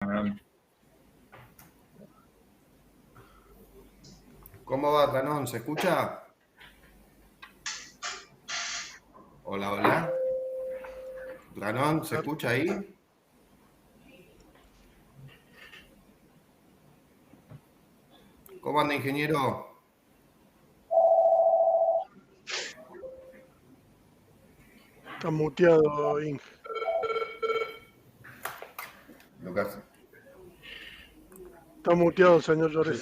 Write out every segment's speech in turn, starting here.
Ranón. ¿Cómo va, Ranón? ¿Se escucha? Hola, hola. Ranón, ¿se escucha ahí? ¿Cómo anda, ingeniero? Está muteado, Inge. Lucas. Está muteado, señor Llores.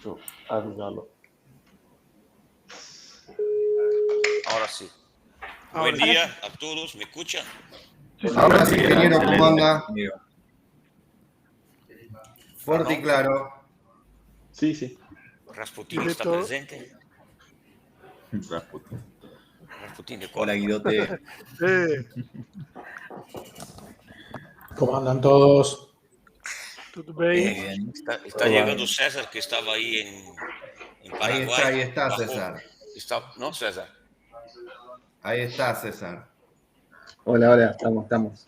Yo, avisalo. Ahora sí. Ahora Buen sí. día a todos, ¿me escuchan? Sí, sí. Ahora sí, ingeniero, ¿cómo anda? Ingeniero. Fuerte y claro. Sí. Rasputín Directo. está presente. Rasputin. Rasputín de Hola, Córdoba. Guidote. ¿Cómo andan todos? Tudo bem? Bien. Está llegando César, que estaba ahí en Paraguay. Ahí está, Bajó. César. ¿No, César? Ahí está, César. Hola, estamos.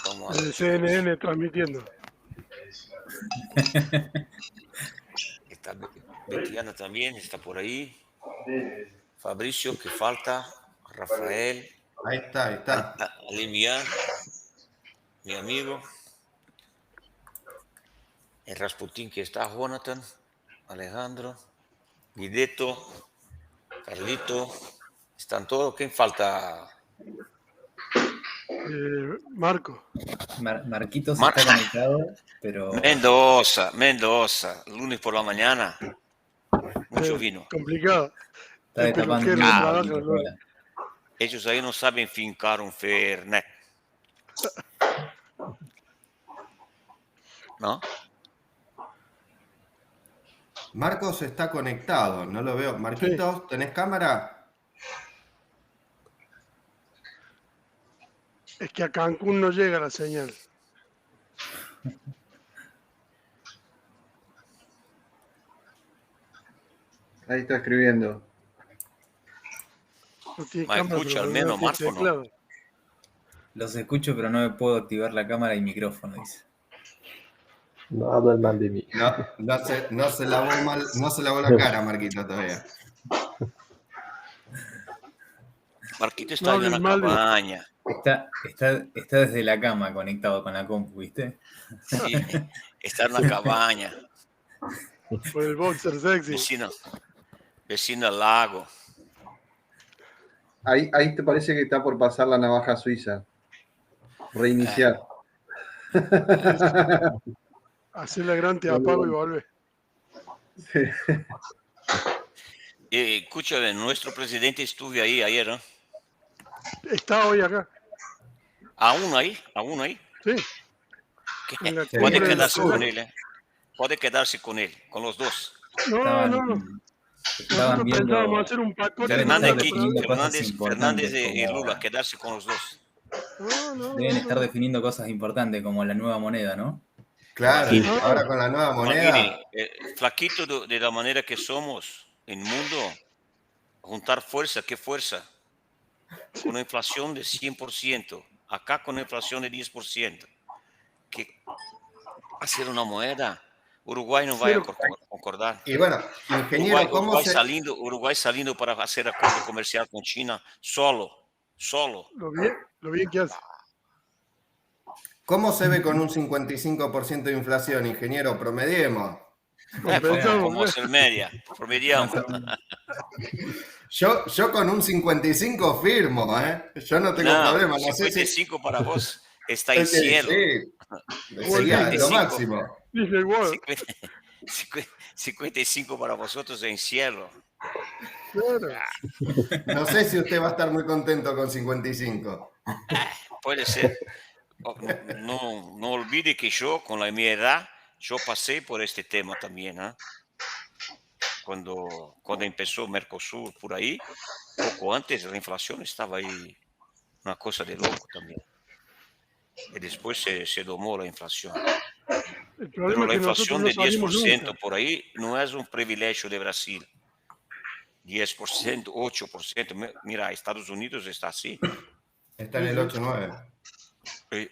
¿Cómo El anda? CNN transmitiendo. Está Betiana también, está por ahí. Fabricio, que falta. Rafael. Ahí está. Alimian, mi amigo. El Rasputín, que está. Jonathan, Alejandro, Guideto, Carlito. Están todos. ¿Quién falta? Marco. Marquitos Mar- está conectado, pero Mendoza, lunes por la mañana. Mucho vino. Complicado. está El destapando peluquero un trabaja, poquito ¿no? ahora. Ellos ahí no saben fincar un Fernet. ¿No? Marcos está conectado, no lo veo. Marquitos, ¿tenés cámara? Es que a Cancún no llega la señal. Ahí está escribiendo. No tiene Ma cámara, escucha, pero al no menos tiene Marco no. teclado. Los escucho, pero no me puedo activar la cámara y micrófono, dice. No hablan mal de mí. No se lavó la cara, Marquitos, todavía. Marquito No está en hables una mal de- cabaña. Está desde la cama conectado con la compu, ¿viste? Sí, está en una cabaña. Por el boxer sexy. Vecino al lago. Ahí te parece que está por pasar la navaja suiza. Reiniciar. Hacer la gran te apago y vuelve. Sí. Escúchame, nuestro presidente estuvo ahí ayer, ¿no? Está hoy acá. ¿Aún ahí? Sí. En la Puede cumbre de la quedarse con CODEC. él, ¿eh? Puede quedarse con él, con los dos. No. Estaban Nosotros viendo. pensábamos hacer un pacote. Ya le Fernández, mandaron definiendo cosas Fernández importantes. y Como Lula, quedarse con los dos. deben estar definiendo cosas importantes como la nueva moneda, ¿no? Claro, Imagine. ahora con la nueva moneda. Imagine, flaquito de la manera que somos en el mundo, juntar fuerza, ¿qué fuerza? Con una inflación de 100%, acá con una inflación de 10%. Que hacer una moneda, Uruguay no va a concordar. Y bueno, ingeniero, Uruguay saliendo para hacer acuerdo comercial con China solo. Lo bien que hace. ¿Cómo se ve con un 55% de inflación, ingeniero? Promediemos. Como hacer media, promediamos. Yo con un 55 firmo, ¿eh? Yo no tengo problema. No 55 para vos está en Sí, cielo. sería lo máximo. Dice igual. 55 para vosotros en cielo. Claro. No sé si usted va a estar muy contento con 55. Puede ser. No olvide que yo, con mi edad, yo pasé por este tema también, ¿eh? Cuando empezó Mercosur por ahí, poco antes la inflación estaba ahí, una cosa de loco también. Y después se domó la inflación. El Pero problema la es que nosotros inflación no de salimos 10% nunca. por ahí no es un privilegio de Brasil. 10%, 8%. Mira, Estados Unidos está así. Está en el 8-9.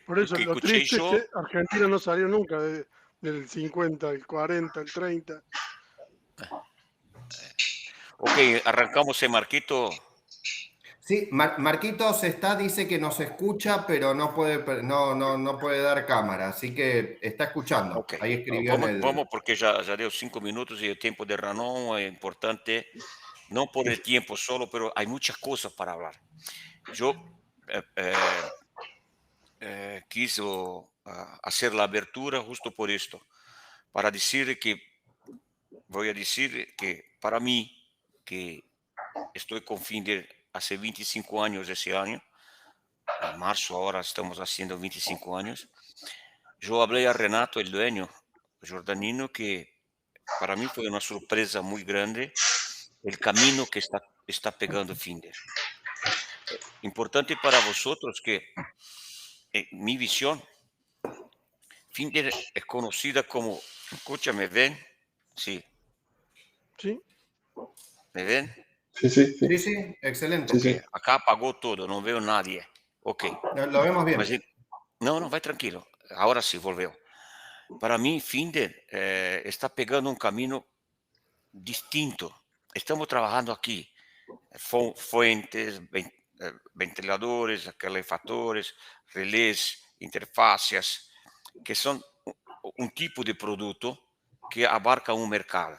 Por eso que lo escuché triste yo, es que Argentina no salió nunca del 50, el 40, el 30. ok, arrancamos en Marquito. Sí, Marquitos dice que nos escucha, pero no puede dar cámara, así que está escuchando. Ok, Ahí escribió en el... vamos porque ya dio 5 minutos y el tiempo de Ranón es importante, no por el tiempo solo, pero hay muchas cosas para hablar. Yo quiso hacer la abertura justo por esto, para decir que, voy a decir que para mí, que estoy con Finder hace 25 años ese año, en marzo ahora estamos haciendo 25 años, yo hablé a Renato, el dueño jordanino, que para mí fue una sorpresa muy grande el camino que está pegando Finder. Importante para vosotros que mi visión, Finder es conocida como, escúchame, ¿ven? Sí, ¿Sí? ¿me ven? Sí, sí, sí. Sí, sí, excelente. Sí, Ok, sí. acá apagó todo, no veo nadie. Ok, Lo vemos bien. mas no, vai tranquilo, ahora sí volvió. Para mí, Finder está pegando un camino distinto. Estamos trabajando aquí, fuentes, ventiladores, calefactores, relés, interfaces, que son un tipo de producto que abarca un mercado.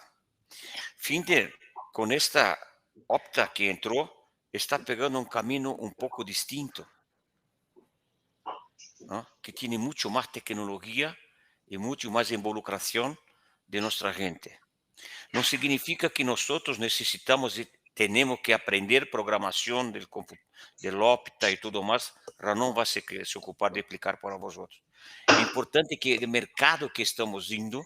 Finder, con esta Opta que entró, está pegando un camino un poco distinto, ¿no? Que tiene mucho más tecnología y mucho más involucración de nuestra gente. No significa que nosotros necesitamos y tenemos que aprender programación del Opta y todo más. Ranón va a se ocupar de explicar para vosotros. Es importante que el mercado que estamos yendo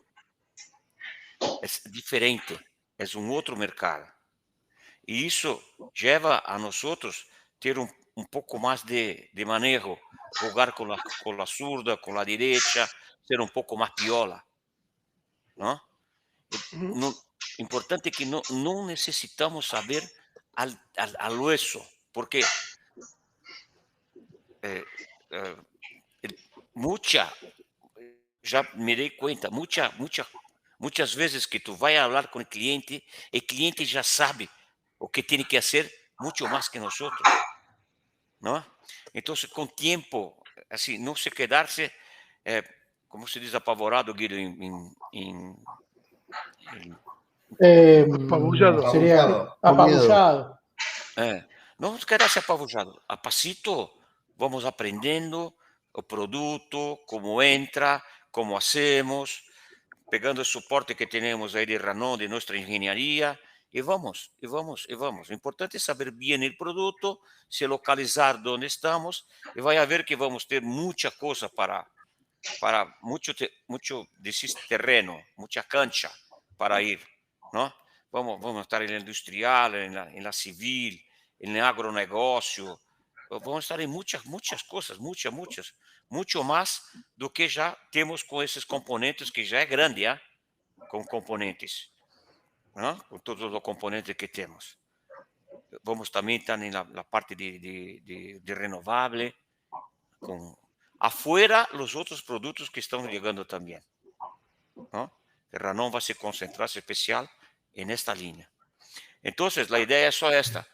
es diferente, es un otro mercado. Y eso lleva a nosotros ter un poco más de manejo, jugar con la zurda, con la derecha, ser un poco más piola, ¿no? Ujú. No, importante que no necesitamos saber al hueso, porque eh, eh, mucha, ya me di cuenta, muchas veces que tú vayas a hablar con el cliente ya sabe o que tiene que hacer mucho más que nosotros, ¿no? Entonces, con tiempo, así, no se quedarse, como se dice, apavorado, Guido, en Apabullado. Sería Apabullado. Con miedo. apabullado. no quedarse apabullado. A pasito vamos aprendendo o produto, cómo entra, cómo hacemos, pegando el soporte que tenemos ahí de Ranón, de nuestra ingeniería, y vamos, y vamos, y vamos. Lo importante es saber bien el producto, se localizar dónde estamos, y vaya a ver que vamos a tener mucha cosa para mucho decís, terreno, mucha cancha para ir, ¿no? Vamos a estar en la industrial, en la civil, en el agronegócio, vamos a estar en muchas cosas, mucho más do que ya tenemos con esos componentes, que ya es grande, ¿ya? Con componentes, ¿no? Con todos los componentes que tenemos. Vamos también estar en la parte de renovable, con afuera los otros productos que están llegando también, ¿no? El Ranón va a se concentrarse especial en esta línea. Entonces, la idea es solo esta,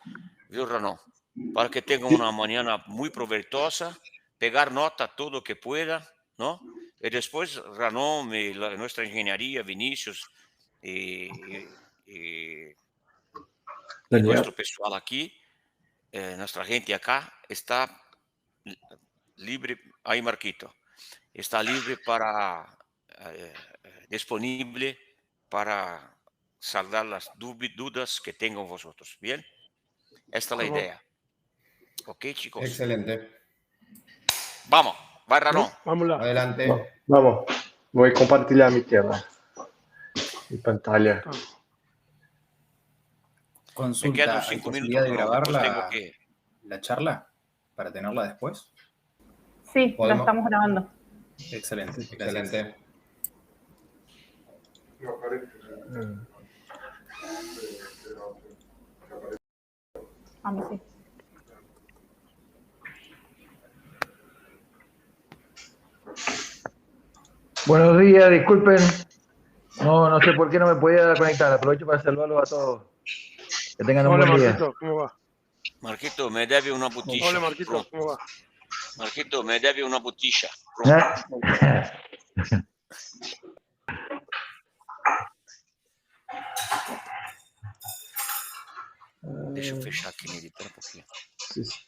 ¿viu, Ranón? Para que tengan una mañana muy provechosa, pegar nota todo lo que pueda, ¿no? Y después Ranón, nuestra ingeniería, Vinicius y Daniel. nuestro pessoal aquí, nuestra gente acá, está libre, ahí Marquito, está libre para, disponible para saldar las dudas que tengan vosotros. Bien, esta es la idea. Ok, chicos. Excelente. Vamos, va Ranón. Vámonos. Adelante. No, vamos. Voy a compartir mi tela. Mi pantalla. Ah, Me Consulta, quedan ¿hay 5 posibilidad minutos, de pero grabar después tengo que... la charla para tenerla después? Sí, la ¿Podemos? estamos grabando. Excelente, gracias. Excelente. Vamos, sí. Buenos días, disculpen. No sé por qué no me podía conectar. Aprovecho para saludarlos a todos. Que tengan un Hola, buen día. Marquito, ¿cómo va? Marquito, me debe una botella. Hola, Marquito, Pronto. ¿cómo va? Marquito, me debe una botella. Pronto. ¿Eh? Deixa eu fechar aqui nele, espera um pouquinho. Sí, sí.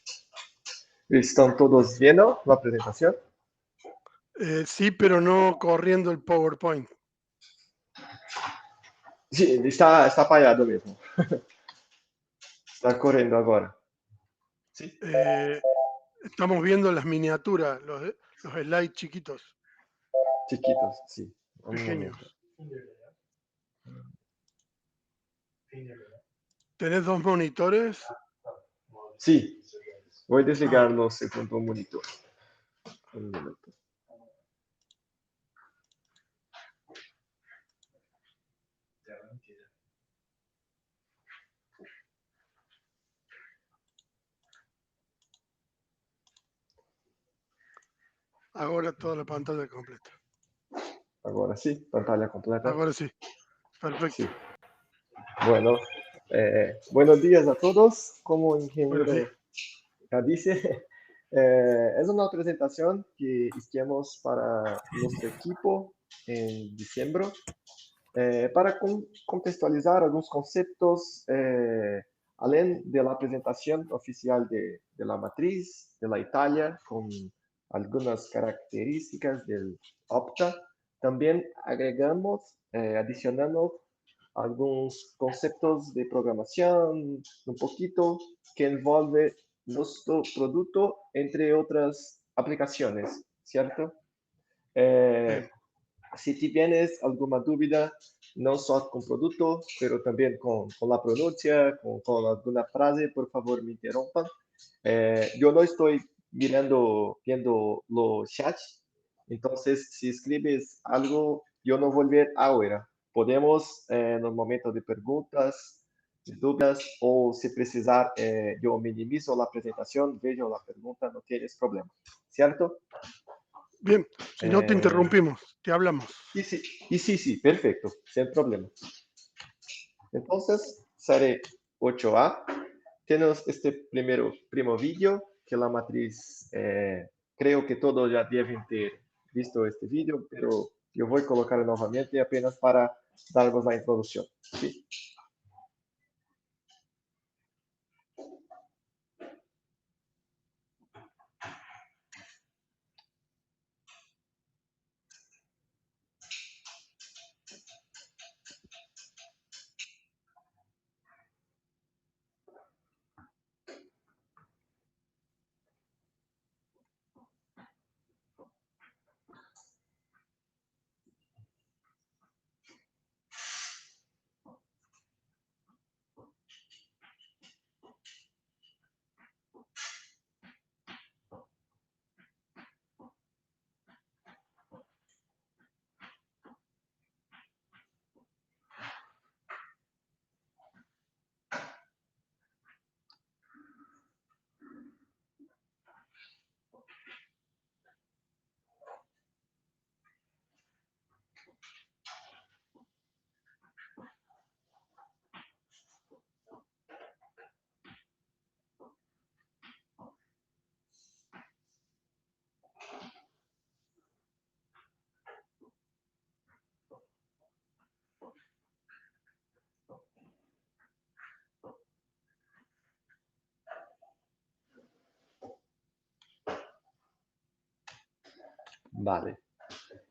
¿Están todos viendo la presentación? Sí, pero no corriendo el PowerPoint. Sí, está apagado mesmo. Está corriendo agora. Sí. Estamos viendo las miniaturas, los slides chiquitos, Chiquitos, sí. Un pequeños. momento. ¿Tenés dos monitores? Sí. Voy a desligar los segundo monitor. Un momento. Ahora toda la pantalla completa. Agora sí, pantalla completa. Ahora sí, perfecto. Sí. Bueno, buenos días a todos. Como Buenos ingeniero días. ya dice, es una presentación que hicimos para nuestro equipo en diciembre para contextualizar algunos conceptos, além de la presentación oficial de la matriz de la Italia, con algunas características del Opta. También adicionamos algunos conceptos de programación, un poquito que envolve nuestro producto, entre otras aplicaciones, ¿cierto? Bien. Si tienes alguna duda, no solo con producto, pero también con la pronuncia, con alguna frase, por favor me interrumpan. Yo no estoy viendo los chats, entonces si escribes algo, yo no voy a ver ahora. Podemos, en el momento de preguntas, de dudas, o si precisar, yo minimizo la presentación, veo la pregunta, no tienes problema, ¿cierto? Bien, si no te interrumpimos, te hablamos. Sí, perfecto, sin problema. Entonces, seré 8A. Tenemos este primo vídeo que la matriz, creo que todos ya deben ter visto este vídeo, pero yo voy a colocar nuevamente apenas para darnos la introducción. ¿Sí? Vale.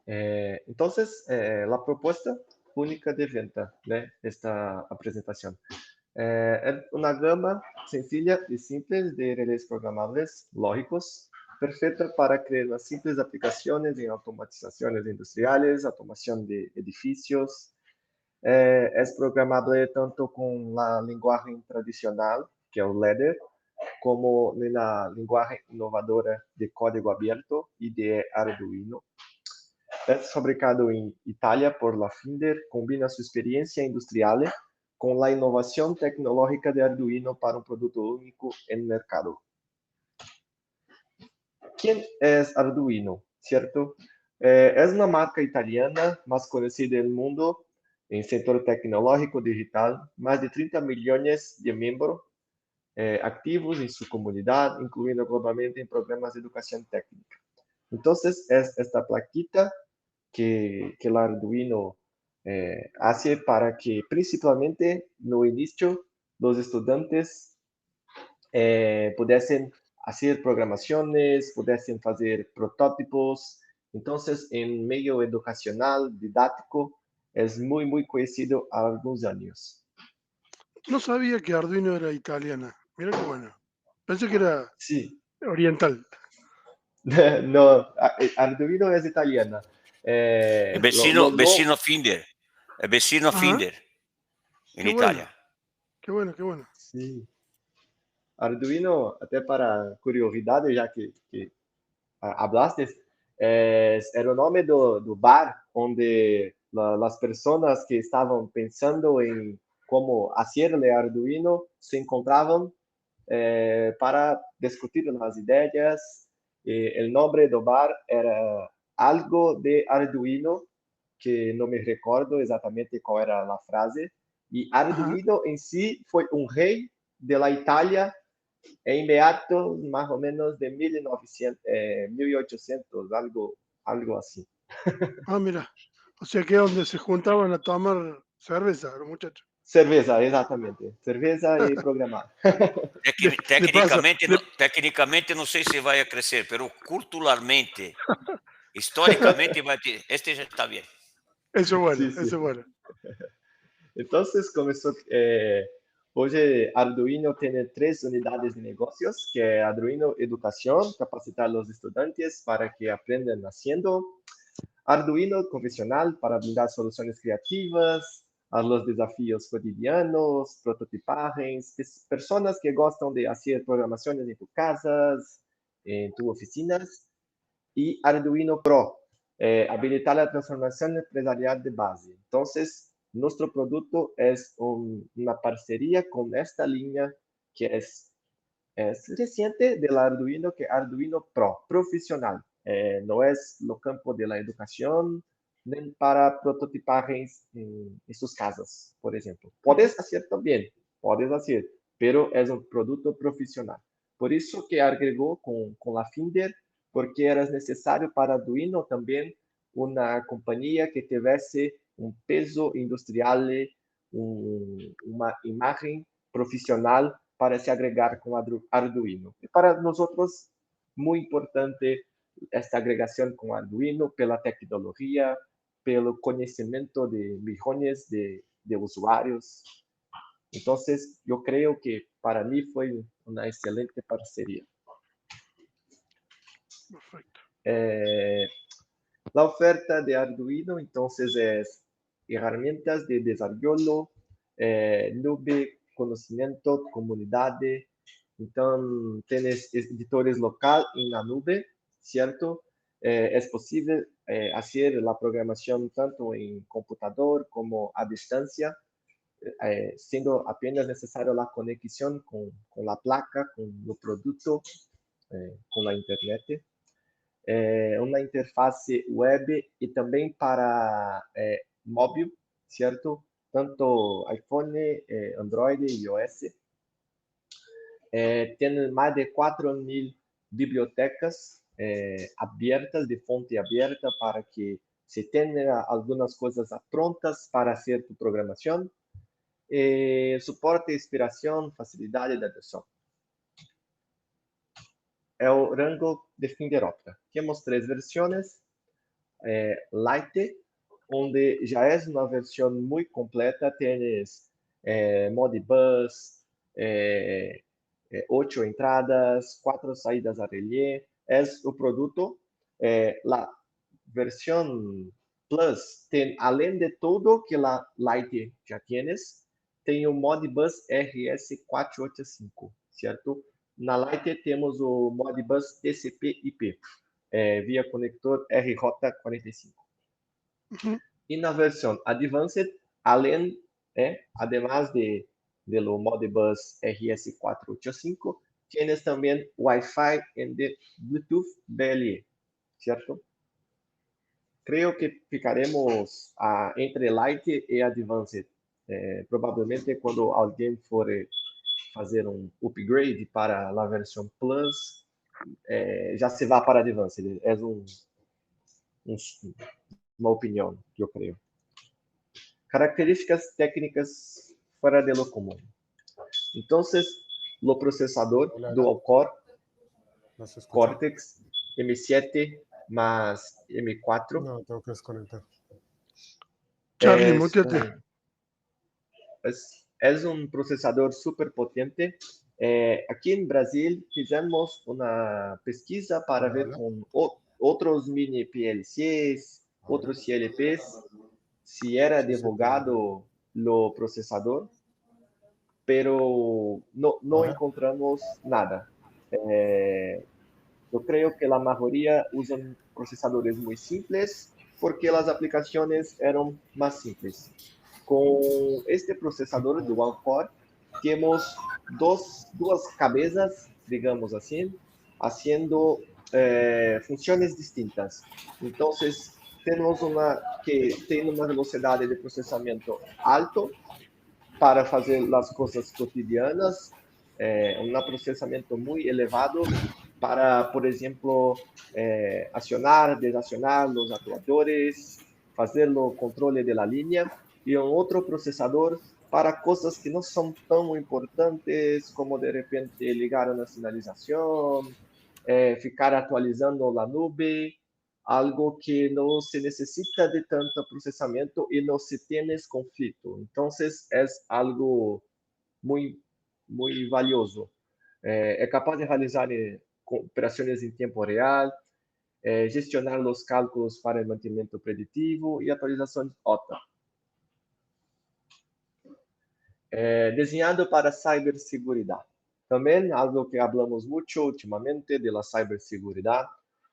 Entonces, la propuesta única de venta de esta presentación. Es una gama sencilla y simple de relés programables lógicos, perfecta para crear unas simples aplicaciones en automatizaciones industriales, automación de edificios. Es programable tanto con la lenguaje tradicional, que es el Ladder, como en la lenguaje innovadora de código abierto y de Arduino. Es fabricado en Italia por la Finder, combina su experiencia industrial con la innovación tecnológica de Arduino para un producto único en el mercado. ¿Quién es Arduino? ¿Cierto? Es una marca italiana más conocida en el mundo en sector tecnológico digital, más de 30 millones de miembros activos en su comunidad, incluyendo globalmente en programas de educación técnica. Entonces, es esta plaquita que el Arduino hace para que, principalmente no inicio, los estudiantes pudiesen hacer programaciones, pudiesen hacer prototipos. Entonces, en medio educacional, didáctico, es muy, muy conocido há algunos años. No sabía que Arduino era italiana. Mira qué bueno. Pensé que era Sí, oriental. no, Arduino es italiana. El Lo vecino Finder. El vecino Ajá. Finder en Qué bueno. Italia. Qué bueno, qué bueno. sí. Arduino, até para curiosidade, já que hablaste, era o nome do bar onde as pessoas que estavam pensando em como fazer Arduino se encontravam para discutir as ideias. O nome do bar era algo de Arduino, que não me recordo exatamente qual era a frase. E Ajá. Arduino em si foi um rei da Itália em meados mais ou menos de 1900, 1800, algo assim. Ah, mira. O sea que donde se juntaban a tomar cerveza, los muchachos. Cerveja, exatamente. Cerveja e programar. De paso, Técnicamente não sei se vai a crescer, pero culturalmente, históricamente, este já está bien. eso es bueno, Sí, sí. eso es bueno. Entonces, começou. Hoje, Arduino tem 3 unidades de negócios, que é Arduino Educação, capacitar os estudantes para que aprendam haciendo. Arduino Convencional, para brindar soluções criativas a los desafios cotidianos, prototipagens, personas que gostam de hacer programaciones en tus casas, en tus oficinas. Y Arduino Pro, habilitar la transformación empresarial de base. Entonces, nuestro producto es una parcería con esta línea que es reciente del Arduino, que es Arduino Pro, profesional. No es lo campo de la educación, ni para prototipajes en sus casas, por ejemplo. Puedes hacer también, puedes hacer, pero es un producto profesional. Por eso que agregó con la Finder, porque era necesario para Arduino también una compañía que tuviese un peso industrial, una imagen profesional para se agregar con Arduino. Y para nosotros, muy importante esta agregación con Arduino pela tecnología, pelo conocimiento de millones de usuarios. Entonces, yo creo que para mí fue una excelente parcería. Perfecto. La oferta de Arduino, entonces, es herramientas de desarrollo, nube, conocimiento, comunidad. Entonces, tienes editores local en la nube, ¿cierto? Es posible hacer la programación tanto en computador como a distancia, siendo apenas necesaria la conexión con la placa, con el producto, con la internet. Uma interface web e também para móvel, certo? Tanto iPhone, Android e iOS. Tem mais de 4.000 bibliotecas abertas, de fonte aberta, para que se tenha algumas coisas prontas para hacer tu programação. Suporte, inspiração, facilidade de adoção. É o rango de Finder Opera. Temos 3 versões. Lite, onde já é uma versão muito completa. Tens Modbus, 8 entradas, 4 saídas a relé. É o produto. A versão Plus tem, além de tudo que a Lite já tienes, tem o Modbus RS485, certo? Na Lite temos o Modbus TCP/IP, via conector RJ45. Ujú. E na versão Advanced, además de lo Modbus RS485, tienes também Wi-Fi e Bluetooth BLE, certo? Creo que ficaremos entre Light e Advanced. Provavelmente quando alguém for fazer um upgrade para a versão Plus, já se vai para Advanced. É uma opinião que eu creio. Características técnicas fora de lo común. Entonces, lo procesador dual core ¿Nos escucha? Cortex M7 más M4 No, tengo que desconectar. Charlie, es muteate. es un procesador súper potente. Aquí en Brasil fizemos una pesquisa para ver con otros mini PLCs, otros CLPs, si era divulgado lo procesador, pero no encontramos nada. Yo creo que la mayoría usan procesadores muy simples porque las aplicaciones eran más simples. Con este procesador dual core, tenemos dos cabezas, digamos así, haciendo funciones distintas. Entonces, tenemos una que tiene una velocidad de procesamiento alto para hacer las cosas cotidianas, un procesamiento muy elevado para, por ejemplo, accionar, desacionar los actuadores, hacer los controles de la línea, y un otro procesador para cosas que no son tan importantes como de repente ligar una señalización, ficar actualizando la nube, algo que no se necesita de tanto procesamiento y no se tiene conflicto. Entonces es algo muy, muy valioso. Es capaz de realizar operaciones en tiempo real, gestionar los cálculos para el mantenimiento predictivo y actualizaciones OTA. Diseñado para ciberseguridad. También algo que hablamos mucho últimamente de la ciberseguridad.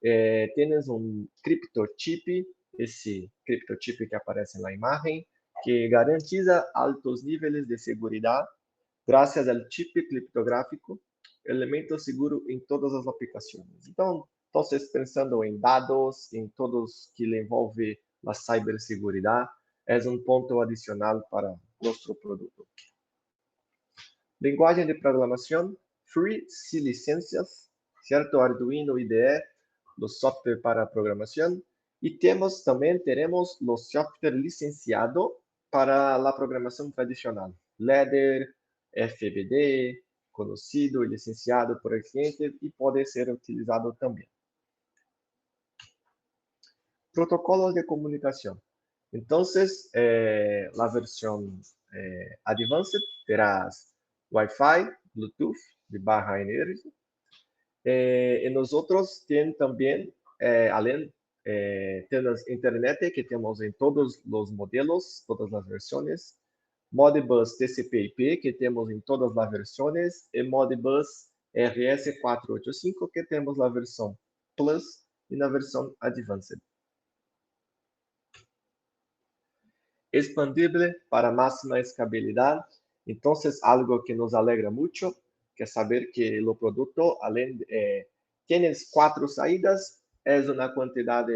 Tienes un criptochip, ese criptochip que aparece en la imagen, que garantiza altos niveles de seguridad gracias al chip criptográfico, elemento seguro en todas las aplicaciones. Entonces, pensando en datos, en todos que le envolve la ciberseguridad, es un punto adicional para nuestro producto. Linguagem de programação, free, sem licencias, certo? Arduino IDE, los software para programação. E teremos los software licenciado para la programação tradicional. Ladder, FBD, conocido e licenciado por el cliente e pode ser utilizado também. Protocolos de comunicação. Então, a versão Advanced terás Wi-Fi, Bluetooth de baja energia. E nós outros temos também, além, temos internet que temos em todos os modelos, todas as versões. Modbus TCP/IP que temos em todas as versões e Modbus RS485 que temos na versão Plus e na versão Advanced. Expandible para máxima escalabilidad. Entonces, algo que nos alegra mucho, que saber que el producto, além tienes 4 saídas, es una cantidad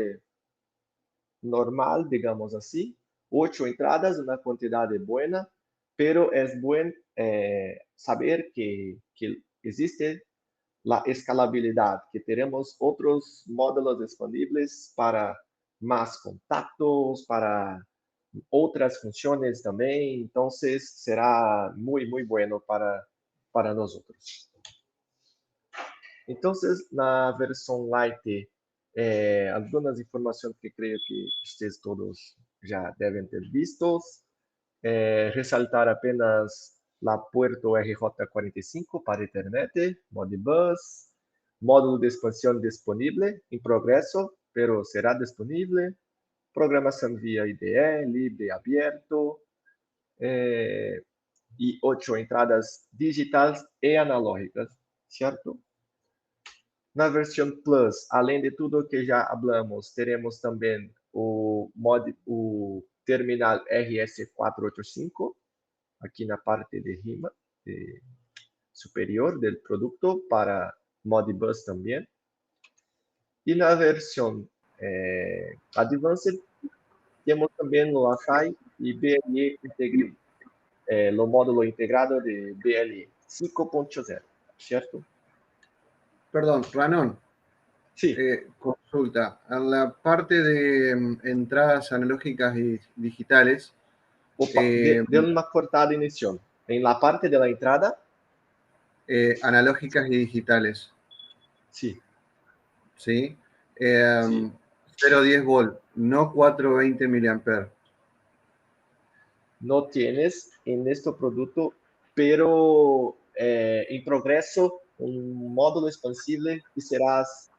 normal, digamos así, 8 entradas, una cantidad buena, pero es bueno saber que existe la escalabilidad, que tenemos otros módulos expandibles para más contactos, para outras funções também, então será muito bueno para nós outros. Então, na versão Lite, algumas informações que creio que vocês todos já devem ter visto. Ressaltar apenas a puerto RJ45 para internet, Modbus, módulo de expansão disponível, em progresso, pero será disponível. Programação via IDE, livre, abierto, e 8 entradas digitais e analógicas, certo? Na versão Plus, além de tudo que já falamos, teremos também o terminal RS485, aqui na parte de cima, superior do produto, para Modbus também. E na versão Advanced, temos também o ASAI e BLE Integrate, o módulo integrado de BLE 5.0, ¿cierto? Perdón, Ranón, Sí, consulta. En la parte de entradas analógicas y digitales, opa, de uma cortada inicial. En la parte de la entrada, analógicas y digitales, sí, ¿sí? sí. 0,10 volt, no 420 miliamperes. No tienes en este producto, pero en progreso, un módulo expansible y serás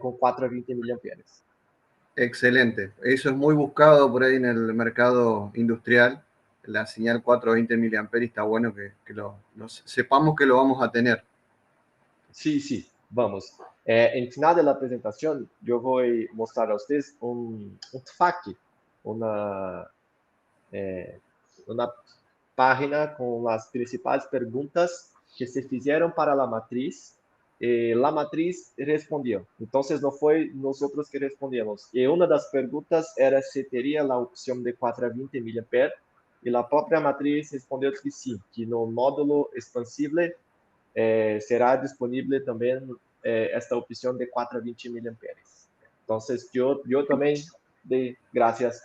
con 420 miliamperes. Excelente. Eso es muy buscado por ahí en el mercado industrial. La señal 420 miliamperes está bueno que lo sepamos que lo vamos a tener. Sí, sí, vamos. En final de la presentación, yo voy a mostrar a ustedes un FAQ, una página con las principales preguntas que se hicieron para la matriz. La matriz respondió. Entonces, no fue nosotros que respondimos. Y una de las preguntas era si tenía la opción de 420 mAh. Y la propia matriz respondió que sí, que en un módulo expansible será disponible también esta opción de 420 mAh. Entonces, yo también doy gracias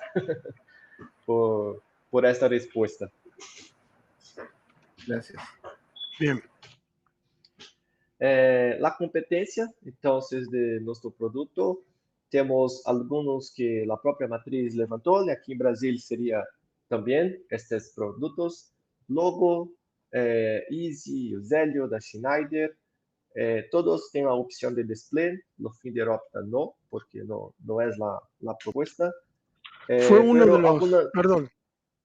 por esta respuesta. Gracias. Bien. La competencia, entonces, de nuestro producto, tenemos algunos que la propia matriz levantó, y aquí en Brasil sería también estos productos, Logo, Easy, Zelio, da Schneider, todos tienen la opción de display, los Fiberopta no, porque no es la propuesta. Fue uno pero de los, algunas,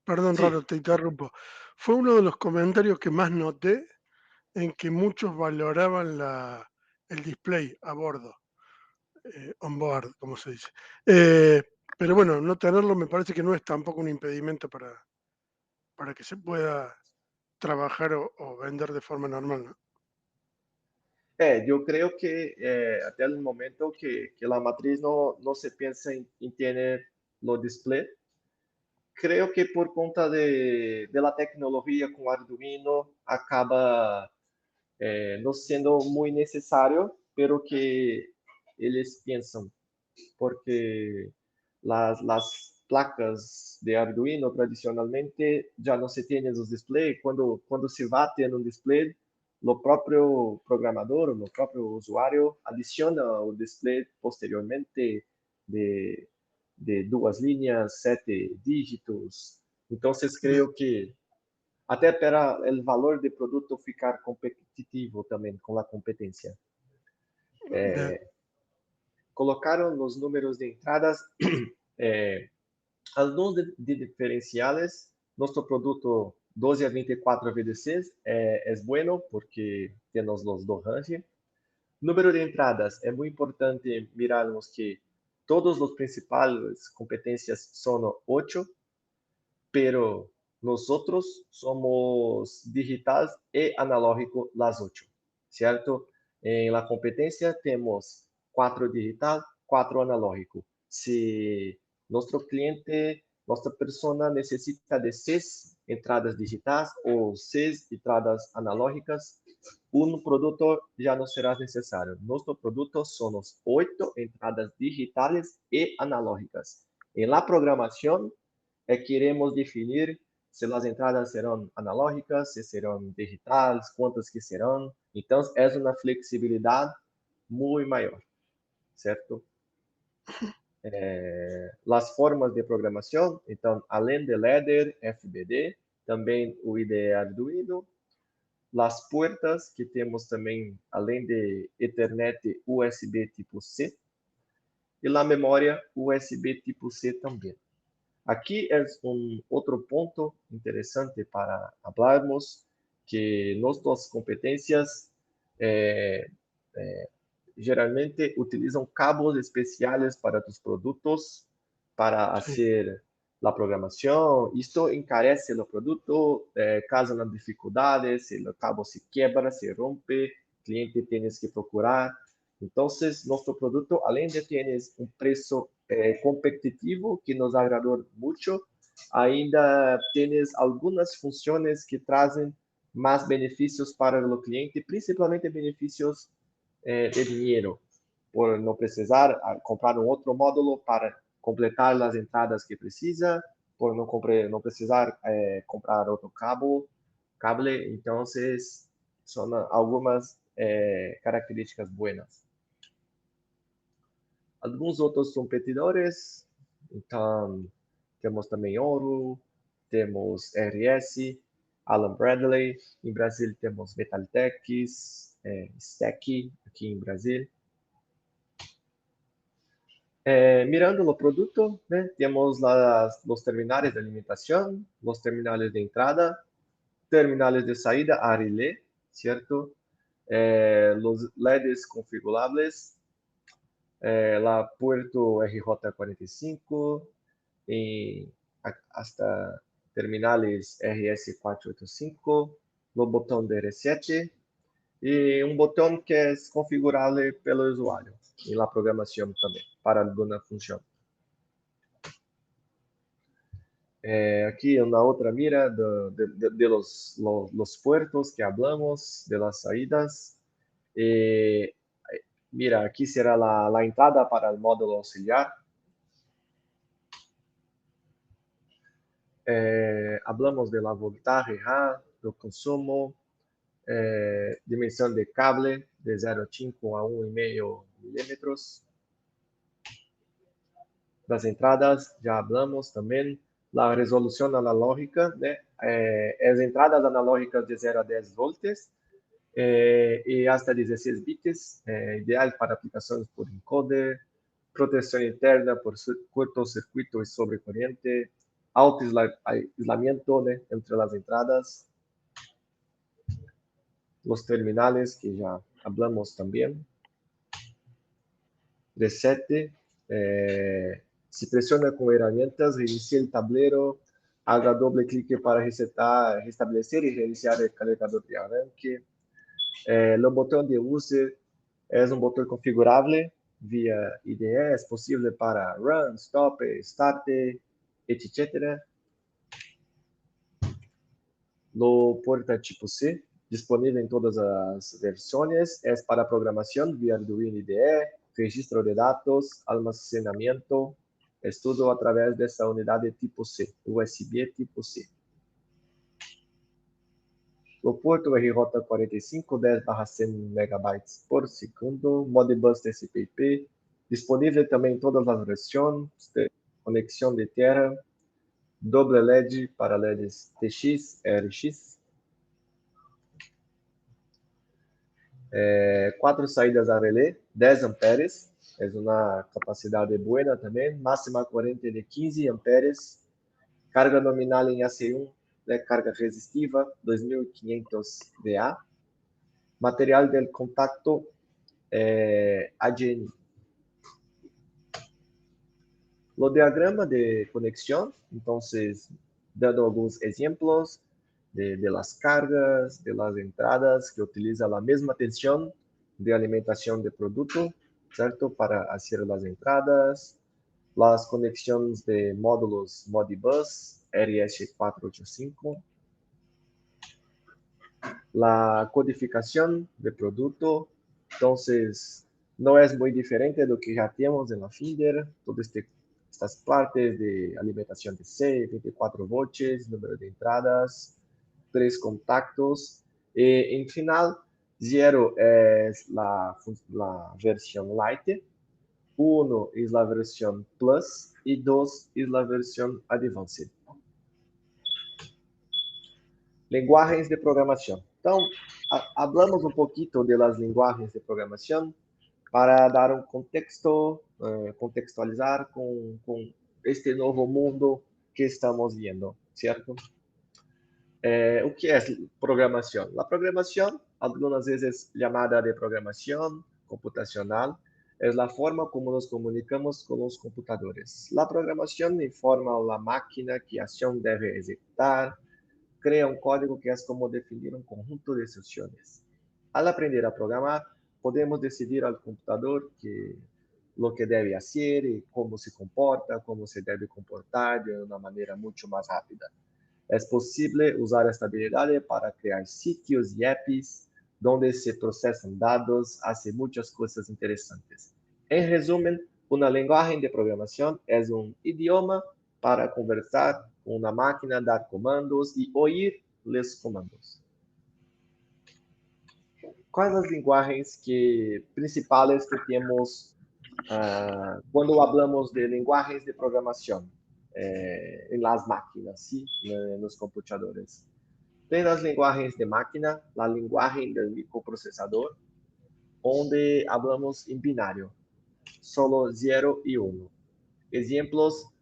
perdón, sí, Raro, te interrumpo. Fue uno de los comentarios que más noté en que muchos valoraban el display a bordo, on board, como se dice. Pero bueno, no tenerlo me parece que no es tampoco un impedimento para que se pueda trabajar o vender de forma normal, ¿no? yo creo que hasta el momento que la matriz no se piensa en tener los display, creo que por conta de la tecnología con Arduino acaba no siendo muy necesario, pero que ellos piensan, porque las placas de Arduino tradicionalmente ya no se tienen los displays. Cuando se va a tener un display, lo propio programador, lo propio usuario adiciona el display posteriormente de 2 líneas, 7 dígitos. Entonces creo que até para o valor do produto ficar competitivo também com a competência. Colocaram os números de entradas, alguns de diferenciais. Nosso produto 12 a 24 VDCs é bueno porque temos os do range. Número de entradas, é muito importante mirarmos que todos os principais competências são 8, pero nosotros somos digital y analógico las 8, ¿cierto? En la competencia tenemos 4 digital, 4 analógico. Si nuestro cliente, nuestra persona necesita de 6 entradas digitales o 6 entradas analógicas, un producto ya no será necesario. Nuestro producto son los 8 entradas digitales y analógicas. En la programación, queremos definir se as entradas serão analógicas, se serão digitais, quantas que serão. Então, é uma flexibilidade muito maior, certo? As formas de programação, então, além de ladder, FBD, também o IDE Arduino, as portas que temos também, além de Ethernet USB tipo C, e a memória USB tipo C também. Aqui é outro ponto interessante para falarmos, que nossas competências geralmente utilizam cabos especiais para os produtos, para fazer a programação. Isto encarece o produto, causa dificuldades, se o cabo se quebra, se rompe, o cliente tem que procurar Entonces, nuestro producto, além de tener un precio competitivo que nos agradó mucho, ainda tienes algunas funciones que traen más beneficios para el cliente, principalmente beneficios de dinero, por no precisar comprar un otro módulo para completar las entradas que precisa, por no precisar comprar otro cable. Entonces, son algunas características buenas. Alguns outros competidores, então, temos também Ouro, temos RS, Allen Bradley, em Brasil temos Metaltex, Stack, aqui em Brasil. Mirando o produto, né, temos os terminais de alimentação, os terminais de entrada, terminais de saída a relé, certo? Os LEDs configuráveis, la puerto RJ45 y hasta terminales RS485, el botón de reset y un botón que es configurable pelo usuario y la programación también para alguna función. Aquí una otra mira de los puertos que hablamos, de las salidas. Mira, aquí será la entrada para el módulo auxiliar. Hablamos de la voltaje, del consumo, dimensión de cable de 0,5 a 1,5 milímetros. Las entradas, ya hablamos también. La resolución analógica, ¿eh? Es entradas analógicas de 0 a 10 volts. Y hasta 16 bits, ideal para aplicaciones por encoder, protección interna por cortocircuito y sobrecorriente, alto aislamiento, ¿no?, entre las entradas, los terminales que ya hablamos también, reset, si presiona con herramientas, reinicia el tablero, haga doble clic para resetar, restablecer y reiniciar el calentador de arranque. El botón de user es un botón configurable vía IDE, es posible para run, stop, start, etc. Lo puerta tipo C, disponible en todas las versiones, es para programación vía Arduino IDE, registro de datos, almacenamiento, es todo a través de esta unidad de tipo C, USB tipo C. O puerto RJ45 10/100 MB por segundo, Modbus TCP/IP, disponível também em todas as versões, conexão de terra, doble LED para LEDs TX, RX, 4 saídas a relé, 10 amperes, é uma capacidade boa também, máxima corrente de 15 amperes, carga nominal em AC1, carga resistiva 2500 VA, material del contacto AGN. Lo diagrama de conexión, entonces, dando algunos ejemplos de las cargas, de las entradas, que utiliza la misma tensión de alimentación de producto, ¿cierto? Para hacer las entradas, las conexiones de módulos Modbus, RS485, la codificación de producto, entonces no es muy diferente de lo que ya tenemos en la Finder, todas estas partes de alimentación de C, 24 volts, número de entradas, 3 contactos, y en final, 0 es la versión Lite, 1 es la versión Plus y 2 es la versión Advanced. Lenguajes de programación. Entonces, hablamos un poquito de las lenguajes de programación para dar un contexto, contextualizar con este nuevo mundo que estamos viendo, ¿cierto? O que es programación? La programación, algunas veces llamada de programación computacional, es la forma como nos comunicamos con los computadores. La programación informa a la máquina qué acción debe ejecutar, crea un código que es como definir un conjunto de instrucciones. Al aprender a programar, podemos decidir al computador lo que debe hacer y cómo se comporta, cómo se debe comportar de una manera mucho más rápida. Es posible usar esta habilidad para crear sitios y apps donde se procesan datos, hace muchas cosas interesantes. En resumen, una lenguaje de programación es un idioma para conversar con una máquina, dar comandos y oír los comandos. Quais as linguagens principais que temos quando falamos de linguagens de programação em las máquinas, ¿sí? Nos computadores? Tem as linguagens de máquina, a linguagem do microprocessador, onde falamos em binário, solo 0 e 1. Exemplos,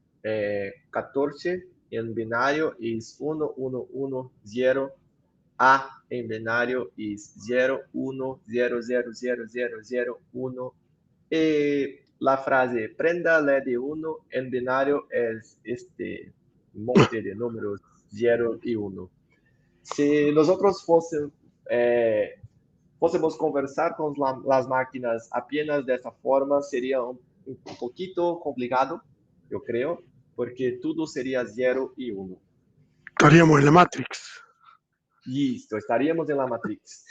14 em binário é 1, 1, 1, 0. A em binário é 0, 1, 0, 0, 0, 0, 0, 1. E a frase prenda LED 1 em binário é este monte de números 0 e 1. Se nós fôssemos conversar com as máquinas apenas dessa forma, seria um pouquinho complicado, eu creio, porque tudo seria 0 e 1. Estaríamos en la Matrix. Listo, estaríamos en la Matrix.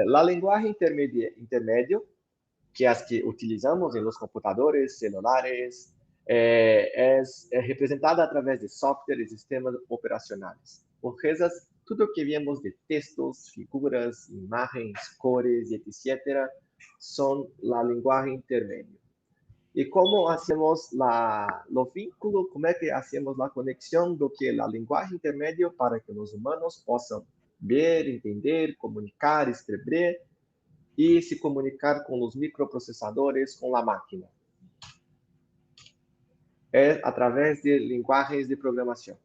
La lenguaje intermedio, que es que utilizamos en los computadores, celulares, es representada a través de software y sistemas operacionales. Por eso, tudo que vemos de textos, figuras, imágenes, cores, etc., son la lenguaje intermedio. E como hacemos o vínculo, como é que hacemos a conexão do que a linguagem intermédia para que os humanos possam ver, entender, comunicar, escrever e se comunicar com os microprocessadores, com a máquina? É através de linguagens de programação.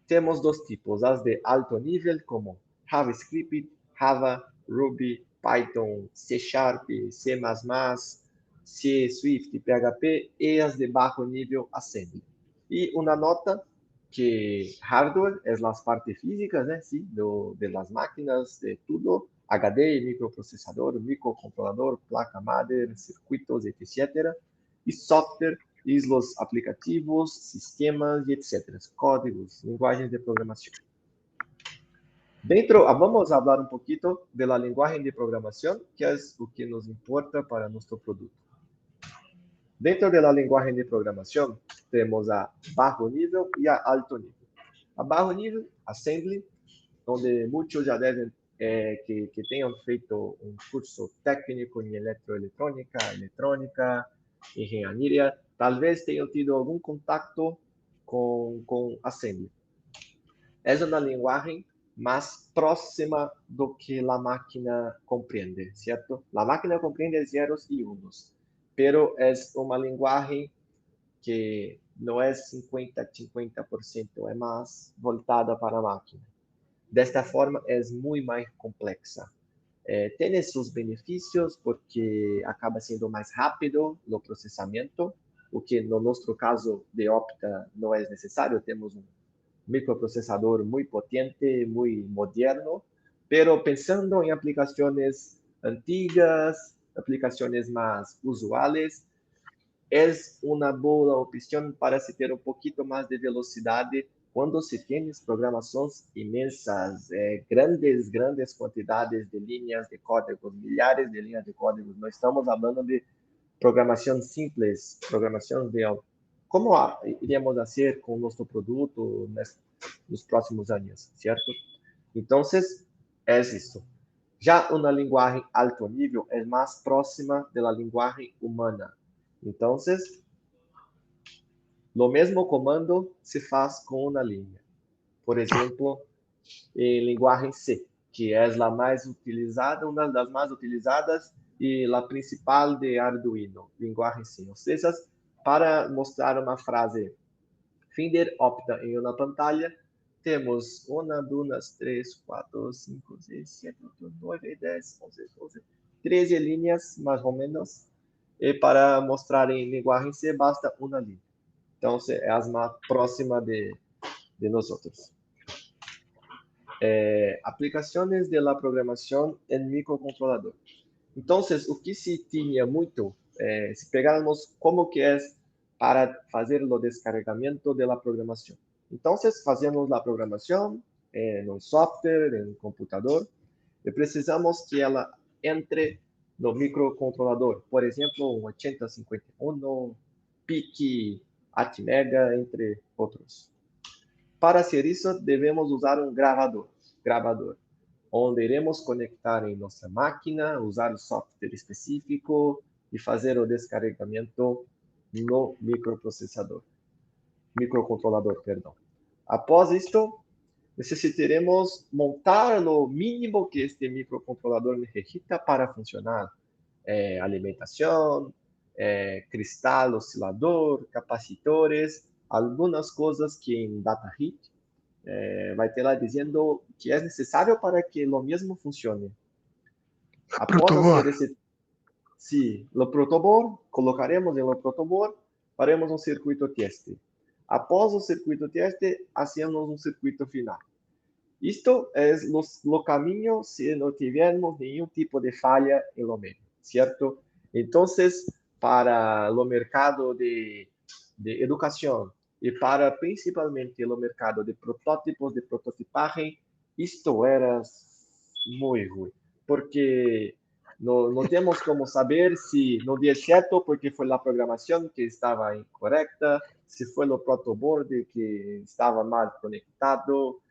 Temos dois tipos, as de alto nível, como JavaScript, Java, Ruby, Python, C#, C++, C, Swift, PHP e as de baixo nível Assembly. E uma nota que hardware é as partes físicas, né, sí, de las máquinas, de tudo, HD, microprocessador, microcontrolador, placa madre, circuitos, etc. E software, e os aplicativos, sistemas e etc. Códigos, linguagens de programação. Vamos falar um pouquinho da linguagem de programação, que é o que nos importa para nosso produto. Dentro da linguagem de programação, temos a baixo nível e a alto nível. A baixo nível, Assembly, onde muitos já devem que tenham feito um curso técnico em eletroeletrônica, eletrônica, engenharia, talvez tenham tido algum contato com Assembly. É uma linguagem mais próxima do que a máquina compreende, certo? A máquina compreende zeros e unos. Pero é uma linguagem que não é 50% é mais voltada para a máquina. Desta forma, é muito mais complexa. Tem seus benefícios, porque acaba sendo mais rápido o processamento, o que no nosso caso de Opta não é necessário. Temos um microprocessador muito potente, muito moderno, pero pensando em aplicações antigas, aplicações mais usuais, é uma boa opção para se ter um pouquinho mais de velocidade quando se tem programações imensas, grandes quantidades de linhas de códigos, milhares de linhas de códigos. Não estamos falando de programação simples, programação de como iríamos fazer com o nosso produto nos próximos anos, certo? Então, é isso. Já uma linguagem alto nível é mais próxima da linguagem humana. Então, o mesmo comando se faz com uma linha. Por exemplo, em linguagem C, que é a mais utilizada, uma das mais utilizadas e a principal de Arduino, linguagem C. Ou seja, para mostrar uma frase Finder Opta em uma pantalla, temos 1, 2, 3, 4, 5, 6, 7, 8, 9, 10, 11, 12, 13 linhas, mais ou menos. E para mostrar em linguagem C, basta uma linha. Então, é a mais próxima de nós outros. aplicações de la programação em microcontrolador. Então, o que se tinha muito, se pegarmos como que é para fazer o descarregamento de la programação. Então, fazemos a programação no software, em computador, e precisamos que ela entre no microcontrolador, por exemplo, um 8051, PIC, Atmega, entre outros. Para fazer isso, devemos usar um gravador, onde iremos conectar em nossa máquina, usar o software específico e fazer o descarregamento no microcontrolador, perdão. Após isto, necessitaremos montar o mínimo que este microcontrolador necessita para funcionar. Alimentação, cristal oscilador, capacitores, algumas coisas que em DataHit vai ter lá dizendo que é necessário para que o mesmo funcione. Após fazer esse, sim, o protoboard, colocaremos no protoboard, faremos um circuito teste. Após o circuito teste, hacemos um circuito final. Isto é o caminho se não tivermos nenhum tipo de falha no meio, certo? Então, para o mercado de educação e para principalmente o mercado de protótipos, de prototipagem, isto era muito ruim, porque não temos como saber se não deu certo porque foi a programação que estava incorreta, se foi o protoboard que estava mal conectado,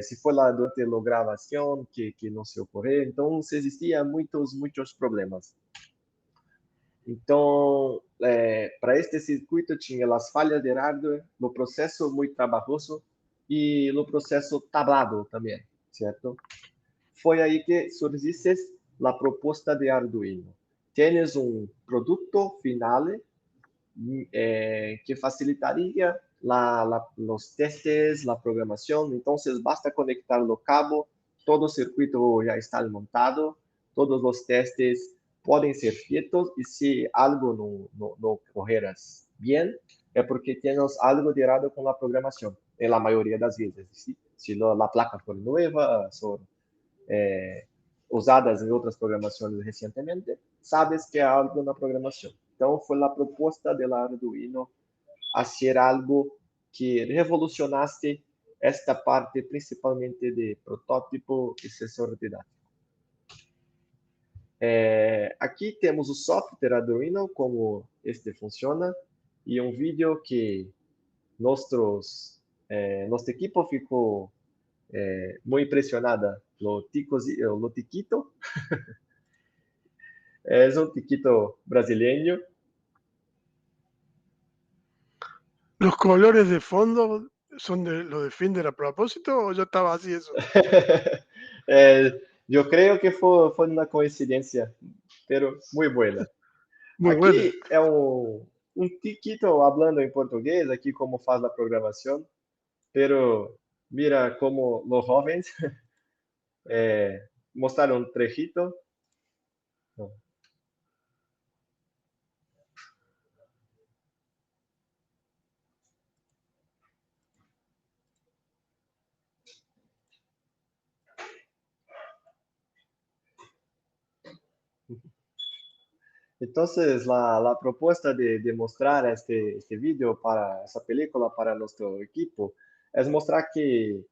se foi lá durante a gravação que não se ocorreu. Então, existiam muitos problemas. Então, para este circuito tinha as falhas de hardware, o processo muito trabalhoso e o processo tablado também, certo? Foi aí que surgiu a proposta de Arduino. Tienes um produto final que facilitaria os testes, a programação. Então, basta conectar o cabo, todo o circuito já está montado, todos os testes podem ser feitos, e se algo não ocorrer bem, é porque temos algo de errado com a programação, em la maioria das vezes. Se a placa for nova, são usadas em outras programações recentemente, sabes que há algo na programação. Então, foi a proposta do Arduino a ser algo que revolucionasse esta parte, principalmente de protótipo e sensor didático. Aqui temos o software Arduino, como este funciona, e um vídeo que nosso equipo ficou muito impressionada no Tiquito. É um Tiquito brasileiro. ¿Los colores de fondo lo defienden a propósito o ya estaba así eso? Eu creio que foi uma coincidência, pero muito buena. Muy Aqui buena. é um Tiquito falando em português, aqui como faz a programação, pero mira como os jovens mostraram um trejito. Então, a proposta de mostrar este vídeo para essa película para nosso equipo é mostrar que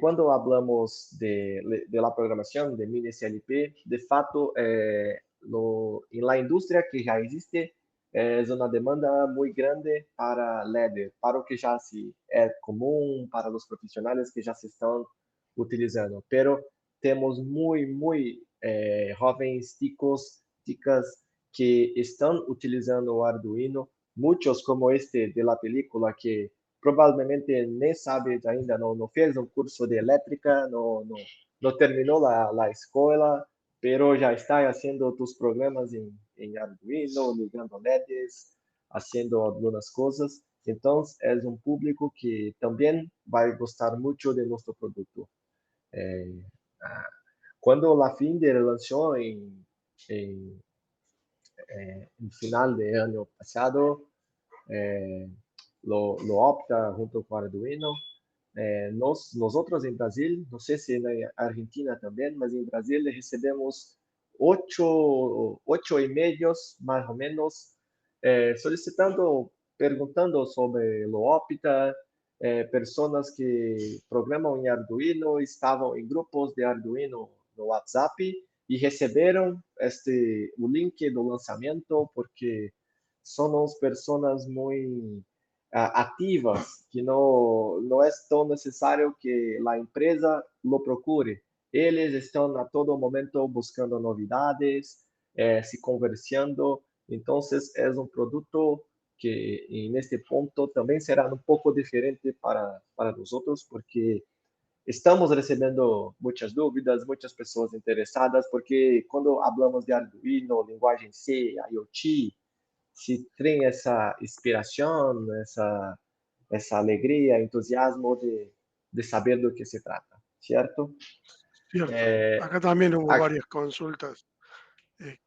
quando hablamos de la programação de Mini SLP, de fato, em la indústria que já existe, é uma demanda muito grande para LED, para o que já é comum, para os profissionais que já se estão utilizando. Pero temos muito jovens ticos, ticas que estão utilizando o Arduino, muitos como este de la película que provavelmente nem sabe ainda, não fez um curso de elétrica, não terminou a escola, pero já está fazendo outros programas em Arduino, ligando LEDs, fazendo algumas coisas. Então, é um público que também vai gostar muito de nosso produto. Quando a Finder lançou no final de ano passado, lo opta junto com Arduino, Nós em Brasil, não sei se na Argentina também, mas em Brasil recebemos 8 e-mails, mais ou menos, solicitando, perguntando sobre o Opta, pessoas que programam em Arduino, estavam em grupos de Arduino no WhatsApp e receberam o link do lançamento, porque são pessoas muito ativas, que não é tão necessário que a empresa lo procure. Eles estão a todo momento buscando novidades, se conversando. Então, é um produto que, neste ponto, também será um pouco diferente para nós outros, porque estamos recebendo muitas dúvidas, muitas pessoas interessadas, porque quando falamos de Arduino, linguagem C, IoT, se tem essa inspiração, essa alegria, entusiasmo de saber do que se trata, certo? Cierto. Acá también hubo varias consultas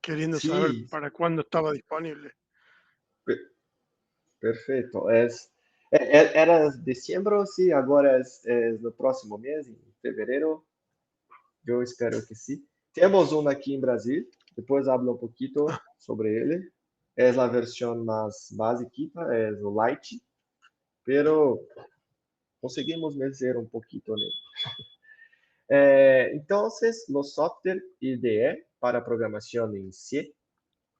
queriendo saber Sí, para cuándo estaba disponible. perfeito. Era dezembro, sim, agora é no próximo mês, em fevereiro. Eu espero que sim. Temos um aqui em Brasil, depois hablo um pouquinho sobre ele. É a versão mais básica, é o Lite, pero conseguimos mexer um pouquinho nele. Então, o software IDE para programação em C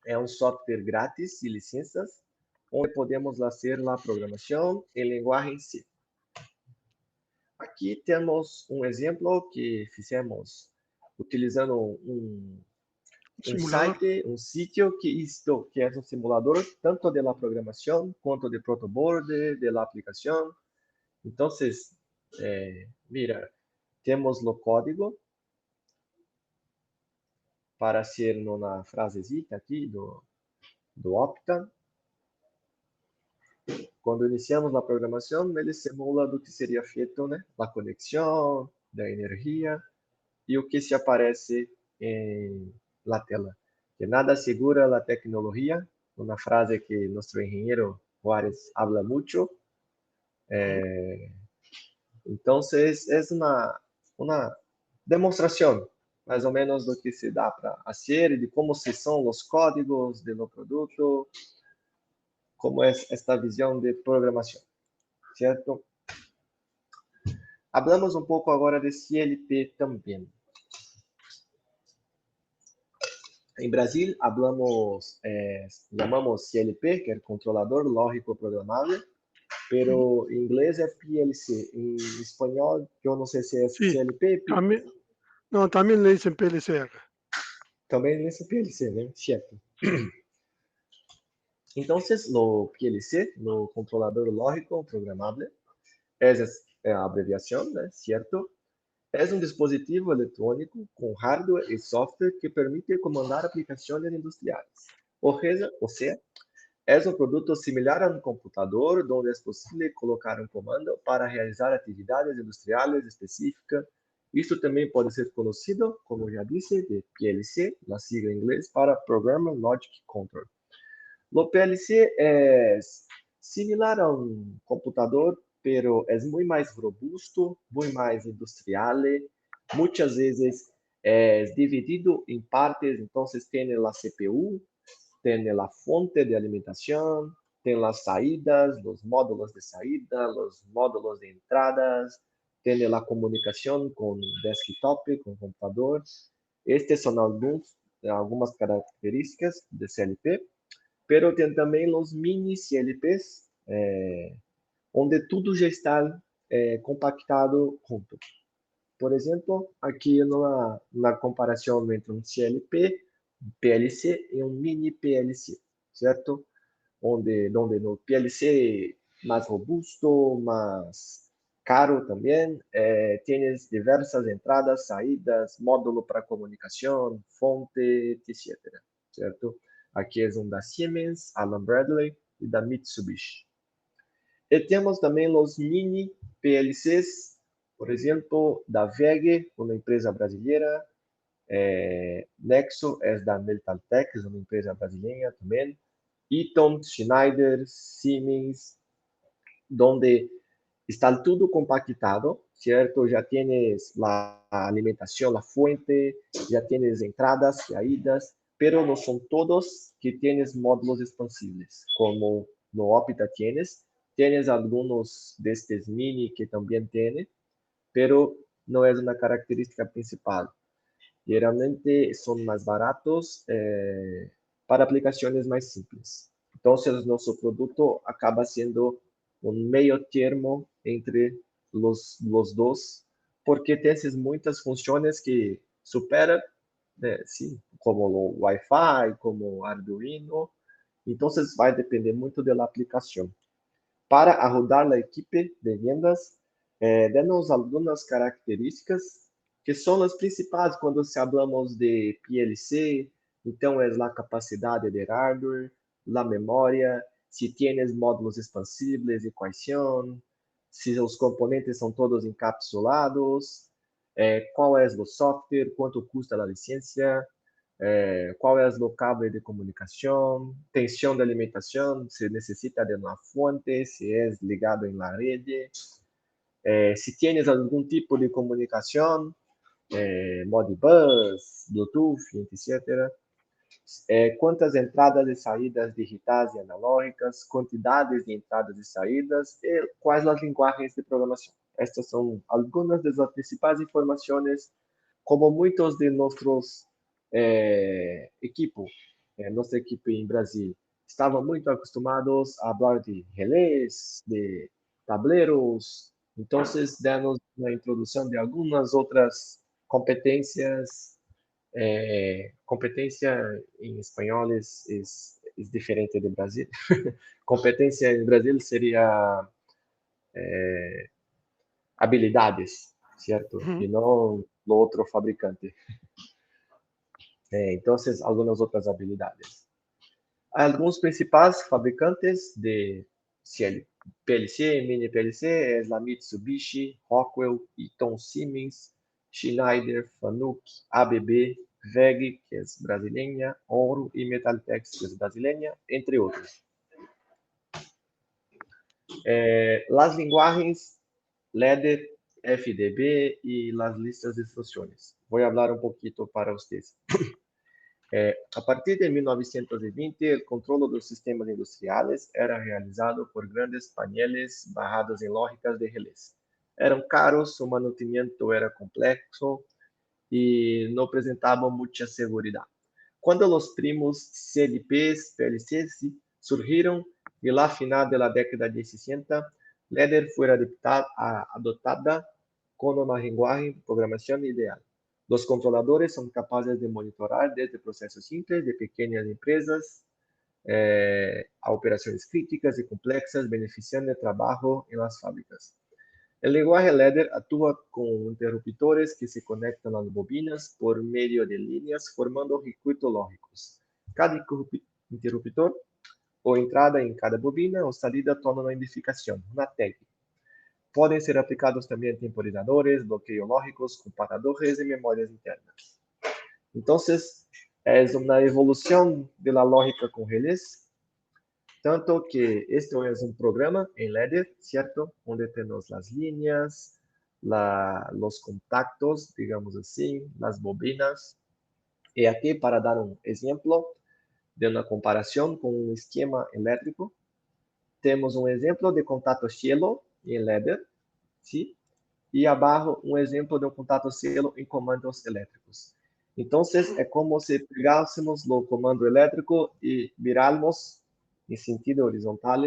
é um software grátis de licenças, onde podemos fazer a programação em linguagem C. Aqui temos um exemplo que fizemos utilizando um site, um sítio que é um simulador tanto de la programação quanto de protoboard, de la aplicação. Então, mira, temos o código para ser uma frasezita aqui do Opta. Quando iniciamos a programação, ele simula do que seria feito, né? A conexão, da energia e o que se aparece na tela. Que nada segura a tecnologia, uma frase que nosso engenheiro Juárez habla muito. Então, é uma demonstração, mais ou menos, do que se dá para fazer, de como se são os códigos do produto, como é esta visão de programação, certo? Hablamos um pouco agora de CLP também. Em Brasil, chamamos CLP, que é Controlador Lógico Programável, pero em inglês é PLC. Em espanhol, eu não sei se é CLP. También le dicen PLC acá. Também le dicen PLC, né? Certo. Então, no PLC, no Controlador Lógico Programável, essa é a abreviação, né? Certo? É um dispositivo eletrônico com hardware e software que permite comandar aplicações industriais. Ou seja, é um produto similar a um computador, onde é possível colocar um comando para realizar atividades industriais específicas. Isto também pode ser conhecido, como já disse, de PLC, a sigla em inglês, para Programming Logic Control. O PLC é similar a um computador, pero é muito mais robusto, muito mais industrial. Muitas vezes é dividido em partes, então tem a CPU, tem a fonte de alimentação, tem as saídas, os módulos de saída, os módulos de entradas, tem a comunicação com desktop, com computador. Estas são algumas características de CLP, pero tem também os mini CLPs, onde tudo já está compactado junto. Por exemplo, aqui na comparação entre um CLP, um PLC e um mini PLC, certo? Onde no PLC mais robusto, mais caro também, tienes diversas entradas, saídas, módulo para comunicação, fonte, etc. Certo? Aqui é um da Siemens, Allen Bradley e da Mitsubishi. E temos também os mini PLCs, por exemplo, da WEG, uma empresa brasileira. Nexo é da Metaltech, uma empresa brasileira também. Eaton, Schneider, Siemens, onde está tudo compactado, ¿cierto? Ya tienes la alimentación, la fuente, ya tienes entradas, saídas, pero no son todos que tienes módulos expansibles, como no Opta tienes algunos de estos mini que también tiene, pero no es una característica principal. Geralmente son más baratos para aplicaciones más simples. Entonces, nuestro producto acaba siendo un medio termo entre los dos, porque tienes muchas funciones que superan, sí, como el Wi-Fi, como Arduino. Entonces, va a depender mucho de la aplicación. Para ajudar a equipe de vendas, denos algumas características que são as principais quando se hablamos de PLC. Então, é a capacidade de hardware, a memória, se tienes módulos expansíveis e quais são, se os componentes são todos encapsulados, qual é o software, quanto custa a licença, qual é o cable de comunicação, tensão de alimentação, se necessita de uma fonte, se é ligado em la rede, se tienes algum tipo de comunicação, Modbus, Bluetooth, etc. Quantas entradas e saídas digitais e analógicas, quantidades de entradas e saídas e quais as linguagens de programação. Estas são algumas das principais informações, como muitos de nossos nossa equipe em Brasil estavam muito acostumados a falar de relés, de tableros. Então, demos uma introdução de algumas outras competências. Competência em espanhol é diferente do Brasil. Competência em Brasil seria habilidades, certo? E não do outro fabricante. Então, algumas outras habilidades. Alguns principais fabricantes de PLC, mini PLC, é a Mitsubishi, Rockwell, Eaton, Siemens, Schneider, Fanuc, ABB, WEG, que é brasileira, Ouro e Metaltex, que é brasileira, entre outros. As linguagens Ladder, FDB e as listas de instruções. Vou falar um pouquinho para vocês. A partir de 1920, o controle dos sistemas industriais era realizado por grandes painéis barrados em lógicas de relés. Eram caros, o mantenimento era complexo e não apresentavam muita segurança. Quando os primos CLPs, PLCs surgiram, e lá final da década de 60, Ladder foi adotada como uma linguagem de programação ideal. Os controladores são capazes de monitorar desde processos simples de pequenas empresas a operações críticas e complexas, beneficiando o trabalho em las fábricas. O linguagem Ladder atua com interruptores que se conectam às bobinas por meio de linhas, formando circuitos lógicos. Cada interruptor, ou entrada em cada bobina, ou saída, torna uma identificação, uma tag. Podem ser aplicados também temporizadores, bloqueios lógicos, computadores e memórias internas. Então, é uma evolução da lógica com relés, tanto que este é um programa em Ladder, certo? Onde temos as linhas, os contactos, digamos assim, as bobinas. E aqui, para dar um exemplo de uma comparação com um esquema elétrico, temos um exemplo de contato cielo em Ladder, sim? E abaixo um exemplo de um contato cielo em comandos elétricos. Então, é como se pegássemos o comando elétrico e virarmos em sentido horizontal.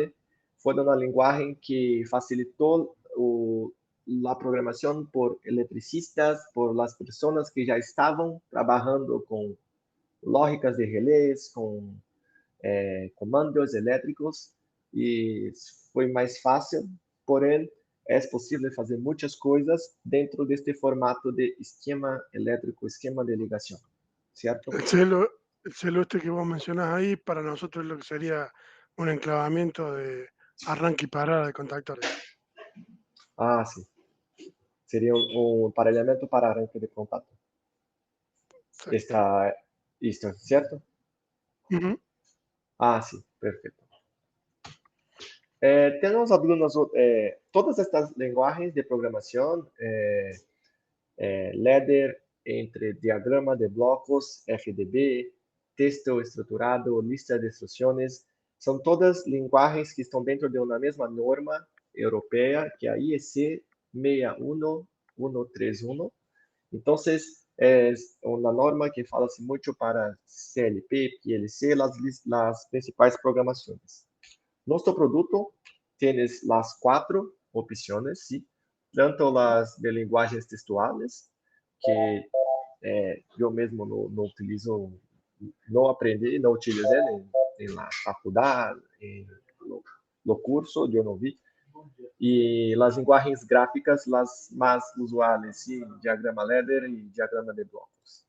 Foi uma linguagem que facilitou a programação por eletricistas, por as pessoas que já estavam trabalhando com lógicas de relés, com comandos elétricos, e foi mais fácil, porém, é possível fazer muitas coisas dentro deste formato de esquema elétrico, esquema de ligação, certo? El celo este que vos mencionás ahí, para nosotros es lo que sería un enclavamiento de arranque y parada de contactores. Ah, sim. Seria um aparelhamento para arranque de contato. Está isto, certo? Ujú. Ah, sim, perfeito. Temos algumas, todas estas linguagens de programação, ladder, entre diagrama de blocos, FDB, texto estruturado, lista de instruções, são todas linguagens que estão dentro de uma mesma norma europeia, que é a IEC 61131. Então, é uma norma que fala-se muito para CLP, PLC, as principais programações. Nosso produto tem as 4 opções, sim, tanto as de linguagens textuais, que eu mesmo não utilizo, não aprendi, não utilizei na faculdade, no curso, eu não vi. E as linguagens gráficas, as mais usuais, sim, diagrama ladder e diagrama de blocos.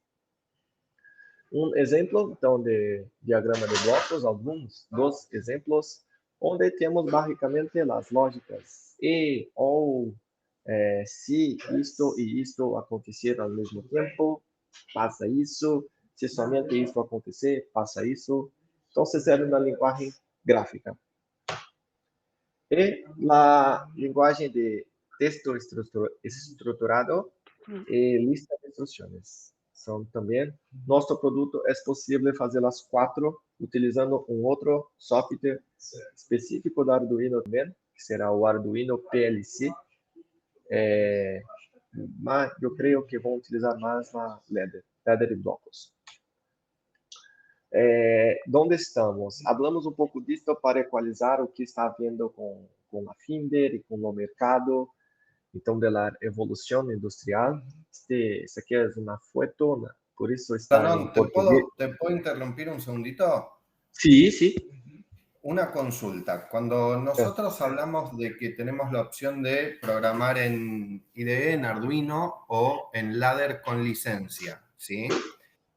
Exemplo, então, de diagrama de blocos, alguns dos exemplos, onde temos basicamente as lógicas e ou se isto e isto acontecer ao mesmo tempo, passa isso. Se somente isso acontecer, passa isso. Então, é uma linguagem gráfica. E a linguagem de texto estruturado e lista de instruções. São também, nosso produto é possível fazer as 4 utilizando outro software específico do Arduino também, que será o Arduino PLC. Mas eu creio que vão utilizar mais a ladder de blocos. Onde estamos? Hablamos um pouco disso para equalizar o que está havendo com a Finder e com o mercado. Então, da evolução industrial. Essa aqui é uma foto, por isso está Perdón, em português. ¿te puedo interrumpir un segundito? Sí, sí. Una consulta. Cuando nosotros hablamos de que tenemos la opción de programar en IDE, en Arduino o en ladder con licencia, ¿sí?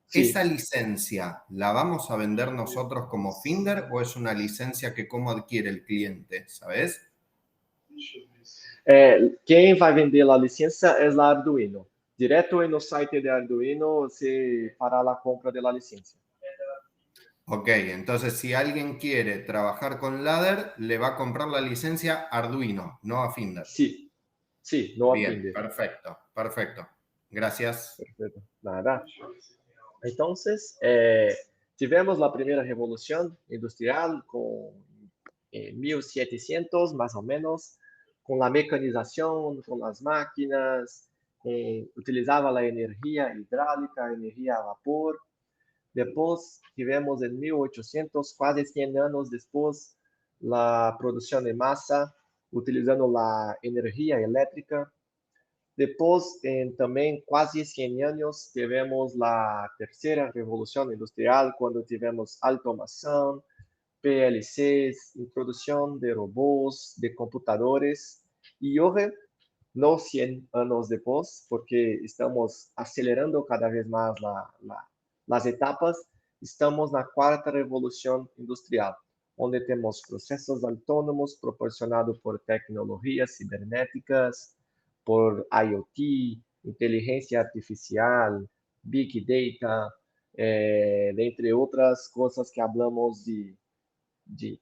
Sí. ¿Esa licencia la vamos a vender nosotros como Finder o es una licencia que cómo adquiere el cliente, ¿sabes? Quem vai vender a licença é a Arduino. Direto no site de Arduino você fará a compra da licença. Ok, entonces si alguien quiere trabajar con ladder, le va a comprar la licencia Arduino, no a Finder. Sí, sí, no a Bien, Finder. perfecto, perfecto. Gracias. Perfeito. Nada. Então, tivemos a primeira revolução industrial em 1700, mais ou menos, com a mecanização, com as máquinas, utilizava a energia hidráulica, a energia a vapor. Depois, tivemos em 1800, quase 100 anos depois, a produção em massa, utilizando a energia elétrica. Depois, também, quase 100 anos, tivemos a terceira revolução industrial, quando tivemos automação, PLCs, introdução de robôs, de computadores. E hoje, não 100 anos depois, porque estamos acelerando cada vez mais as etapas, estamos na quarta revolução industrial, onde temos processos autônomos proporcionados por tecnologias cibernéticas, por IoT, inteligência artificial, Big Data, entre outras coisas que falamos de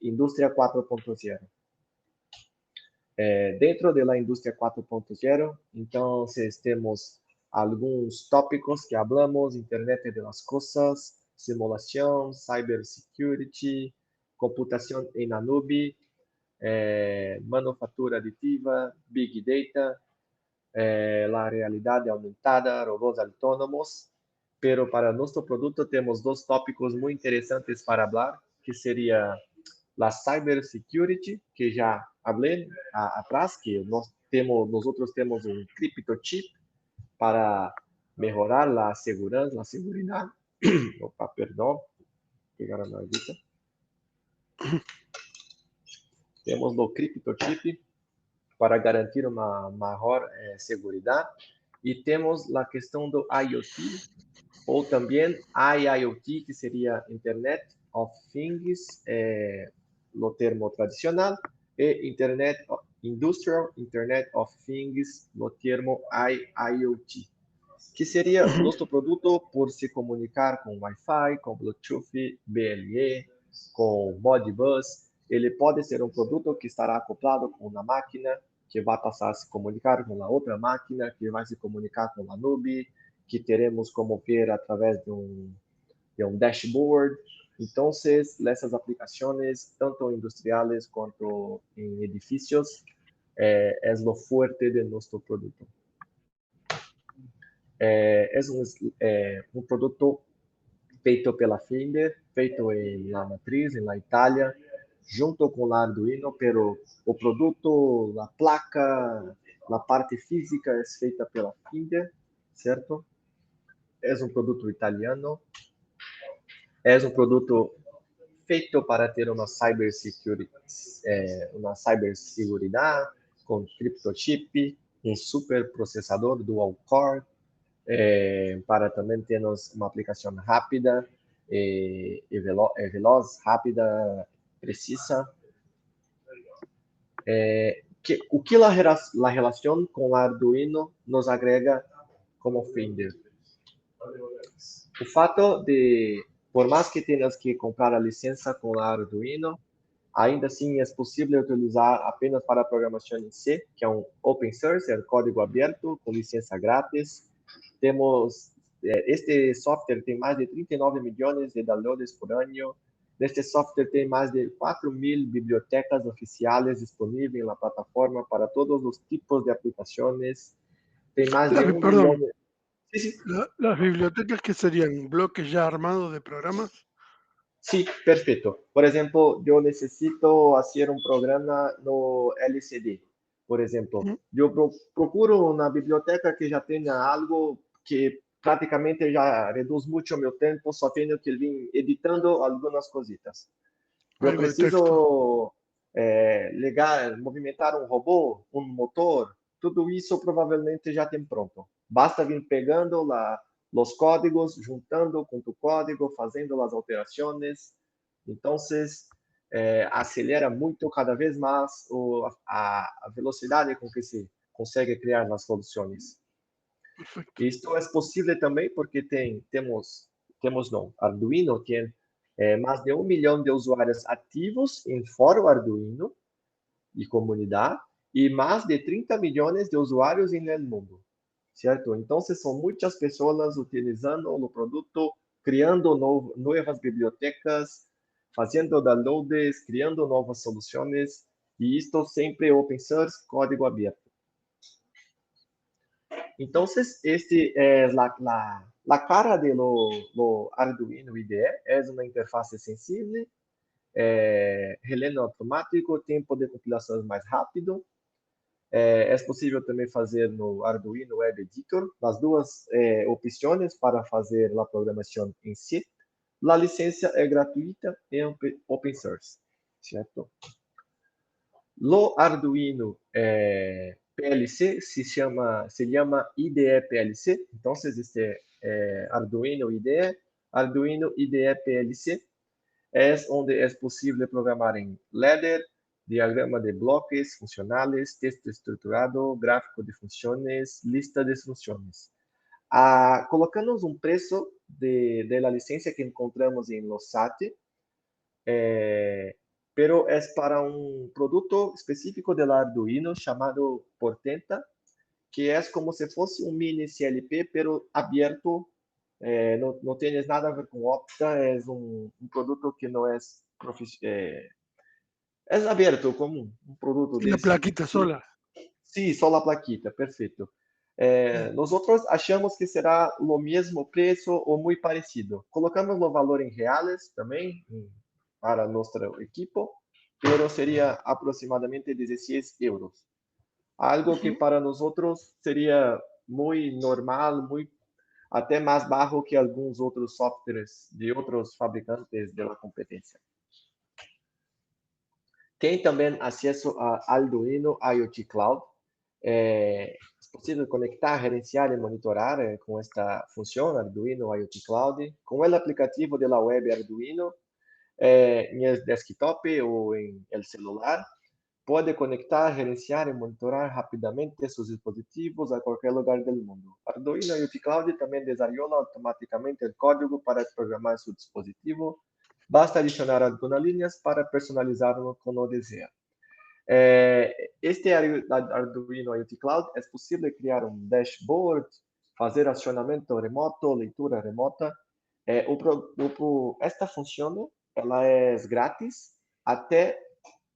indústria 4.0. Dentro da indústria 4.0, então, temos alguns tópicos que falamos: internet das coisas, simulação, cybersecurity, computação em la nube, manufatura aditiva, Big Data, a realidade aumentada, robôs autônomos. Pero para nosso produto temos 2 tópicos muito interessantes para falar, que seria a cybersecurity, que já falei atrás, que nós temos um cryptochip para melhorar a segurança, a seguridade. Opa, perdão, pegaram na vista. Temos o cryptochip para garantir uma maior segurança. E temos a questão do IoT, ou também IIoT, que seria Internet of Things, no termo tradicional, e Industrial Internet of Things, no termo IIoT, que seria nosso produto por se comunicar com Wi-Fi, com Bluetooth, BLE, com Modbus, ele pode ser um produto que estará acoplado com uma máquina, que vai passar a se comunicar com a outra máquina, que vai se comunicar com a nuvem, que teremos como ver através de um dashboard. Então, essas aplicações, tanto industriais quanto em edifícios, é o forte de nosso produto. É um produto feito pela Finder, feito na matriz, na Itália, junto com o Arduino, pero o produto, a placa, a parte física é feita pela Finder, certo? É um produto italiano, é um produto feito para ter uma ciberseguridade com criptochip, um superprocessador dual core, para também termos uma aplicação rápida e veloz, rápida, precisa. O que a relação com o Arduino nos agrega como Finder? O fato de, por mais que tenhas que comprar a licença com o Arduino, ainda assim é possível utilizar apenas para programação em C, que é um open source, é código aberto, com licença grátis. Este software tem mais de 39 milhões de downloads por ano. Neste software tem mais de 4.000 bibliotecas oficiais disponíveis na plataforma para todos os tipos de aplicações. Tem mais de 1 milhão de... Sí. ¿Las bibliotecas qué serían? ¿Bloques ya armados de programas? Sí, perfecto. Por ejemplo, yo necesito hacer un programa no LCD. Por ejemplo, yo procuro una biblioteca que ya tenga algo que prácticamente ya reduz mucho mi tiempo, só tengo que ir editando algunas cositas. Yo preciso movimentar un robô, un motor, tudo isso provavelmente já tem pronto. Basta vir pegando os códigos, juntando com o código, fazendo as alterações. Então, acelera muito cada vez mais a velocidade com que se consegue criar as soluções. Isto é possível também porque Arduino tem mais de 1 milhão de usuários ativos em fórum Arduino e comunidade, e mais de 30 milhões de usuários no mundo, certo? Então, são muitas pessoas utilizando o produto, criando novas bibliotecas, fazendo downloads, criando novas soluções, e isto sempre open source, código aberto. Então, este é a cara do Arduino IDE, é uma interface sensível, releno automático, tempo de compilação mais rápido. É possível também fazer no Arduino Web Editor, as duas opções para fazer a programação em C. A licença é gratuita e open source, certo? O Arduino PLC se chama IDE PLC, então existe Arduino IDE, Arduino IDE PLC, é onde é possível programar em ladder, diagrama de bloques funcionais, texto estruturado, gráfico de funções, lista de funções. Colocamos um preço da licença que encontramos em Losat, pero é para um produto específico do Arduino chamado Portenta, que é como se fosse um mini CLP, pero aberto. Não tem nada a ver com Opta, é um produto que não é aberto, como um produto desse. E a plaquita sola? Sim, só a plaquita, perfeito. Nós outros achamos que será o mesmo preço ou muito parecido. Colocamos o valor em reais também para nosso equipo, pero seria aproximadamente 16 euros. Algo que para nós outros seria muito normal, até mais baixo que alguns outros softwares de outros fabricantes da competência. Tem também acesso a Arduino IoT Cloud. É possível conectar, gerenciar e monitorar com esta função Arduino IoT Cloud, com o aplicativo da web Arduino em el desktop ou em el celular. Pode conectar, gerenciar e monitorar rapidamente seus dispositivos a qualquer lugar do mundo. Arduino IoT Cloud também desarrolla automaticamente o código para programar seu dispositivo Basta adicionar algunas líneas para personalizarlo como desea. Este Arduino IoT Cloud é possível criar um dashboard, fazer acionamento remoto, leitura remota. Esta função ela é grátis até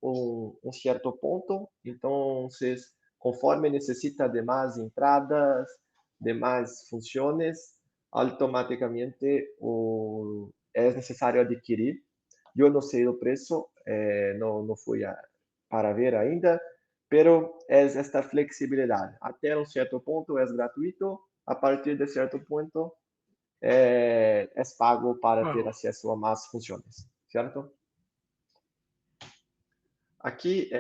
um certo ponto. Então, conforme necessita de mais entradas, de mais funções, automaticamente é necessário adquirir. Eu não sei o preço, não fui para ver ainda, pero é esta flexibilidade. Até um certo ponto é gratuito, a partir de certo ponto é pago para ter acesso a mais funções, certo? Aqui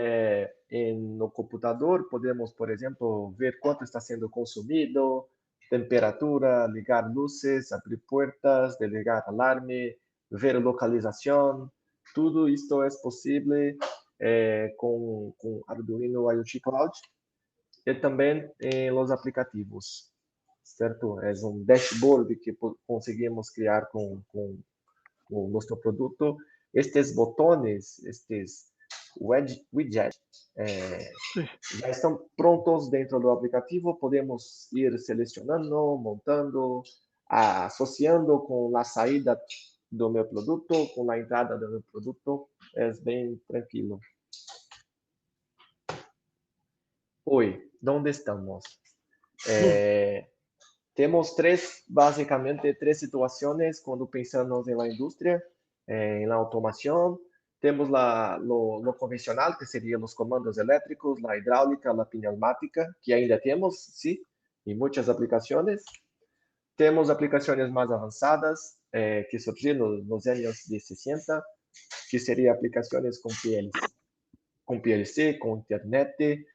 no computador podemos, por exemplo, ver quanto está sendo consumido, temperatura, ligar luzes, abrir portas, desligar alarme, ver localização. Tudo isto é possível com Arduino IoT Cloud e também em los aplicativos, certo? É um dashboard que conseguimos criar com o nosso produto. Estes botões, estes widgets, já estão prontos dentro do aplicativo. Podemos ir selecionando, montando, associando com a saída do meu produto, com a entrada do meu produto. É bem tranquilo. Oi, onde estamos? Temos basicamente três situações quando pensamos na indústria, na automação. Temos lo convencional, que seriam os comandos elétricos, a hidráulica, a pneumática, que ainda temos, sim, em muitas aplicações. Temos aplicações mais avançadas, que surgiram nos anos de 60, que seriam aplicações com PLC, com internet,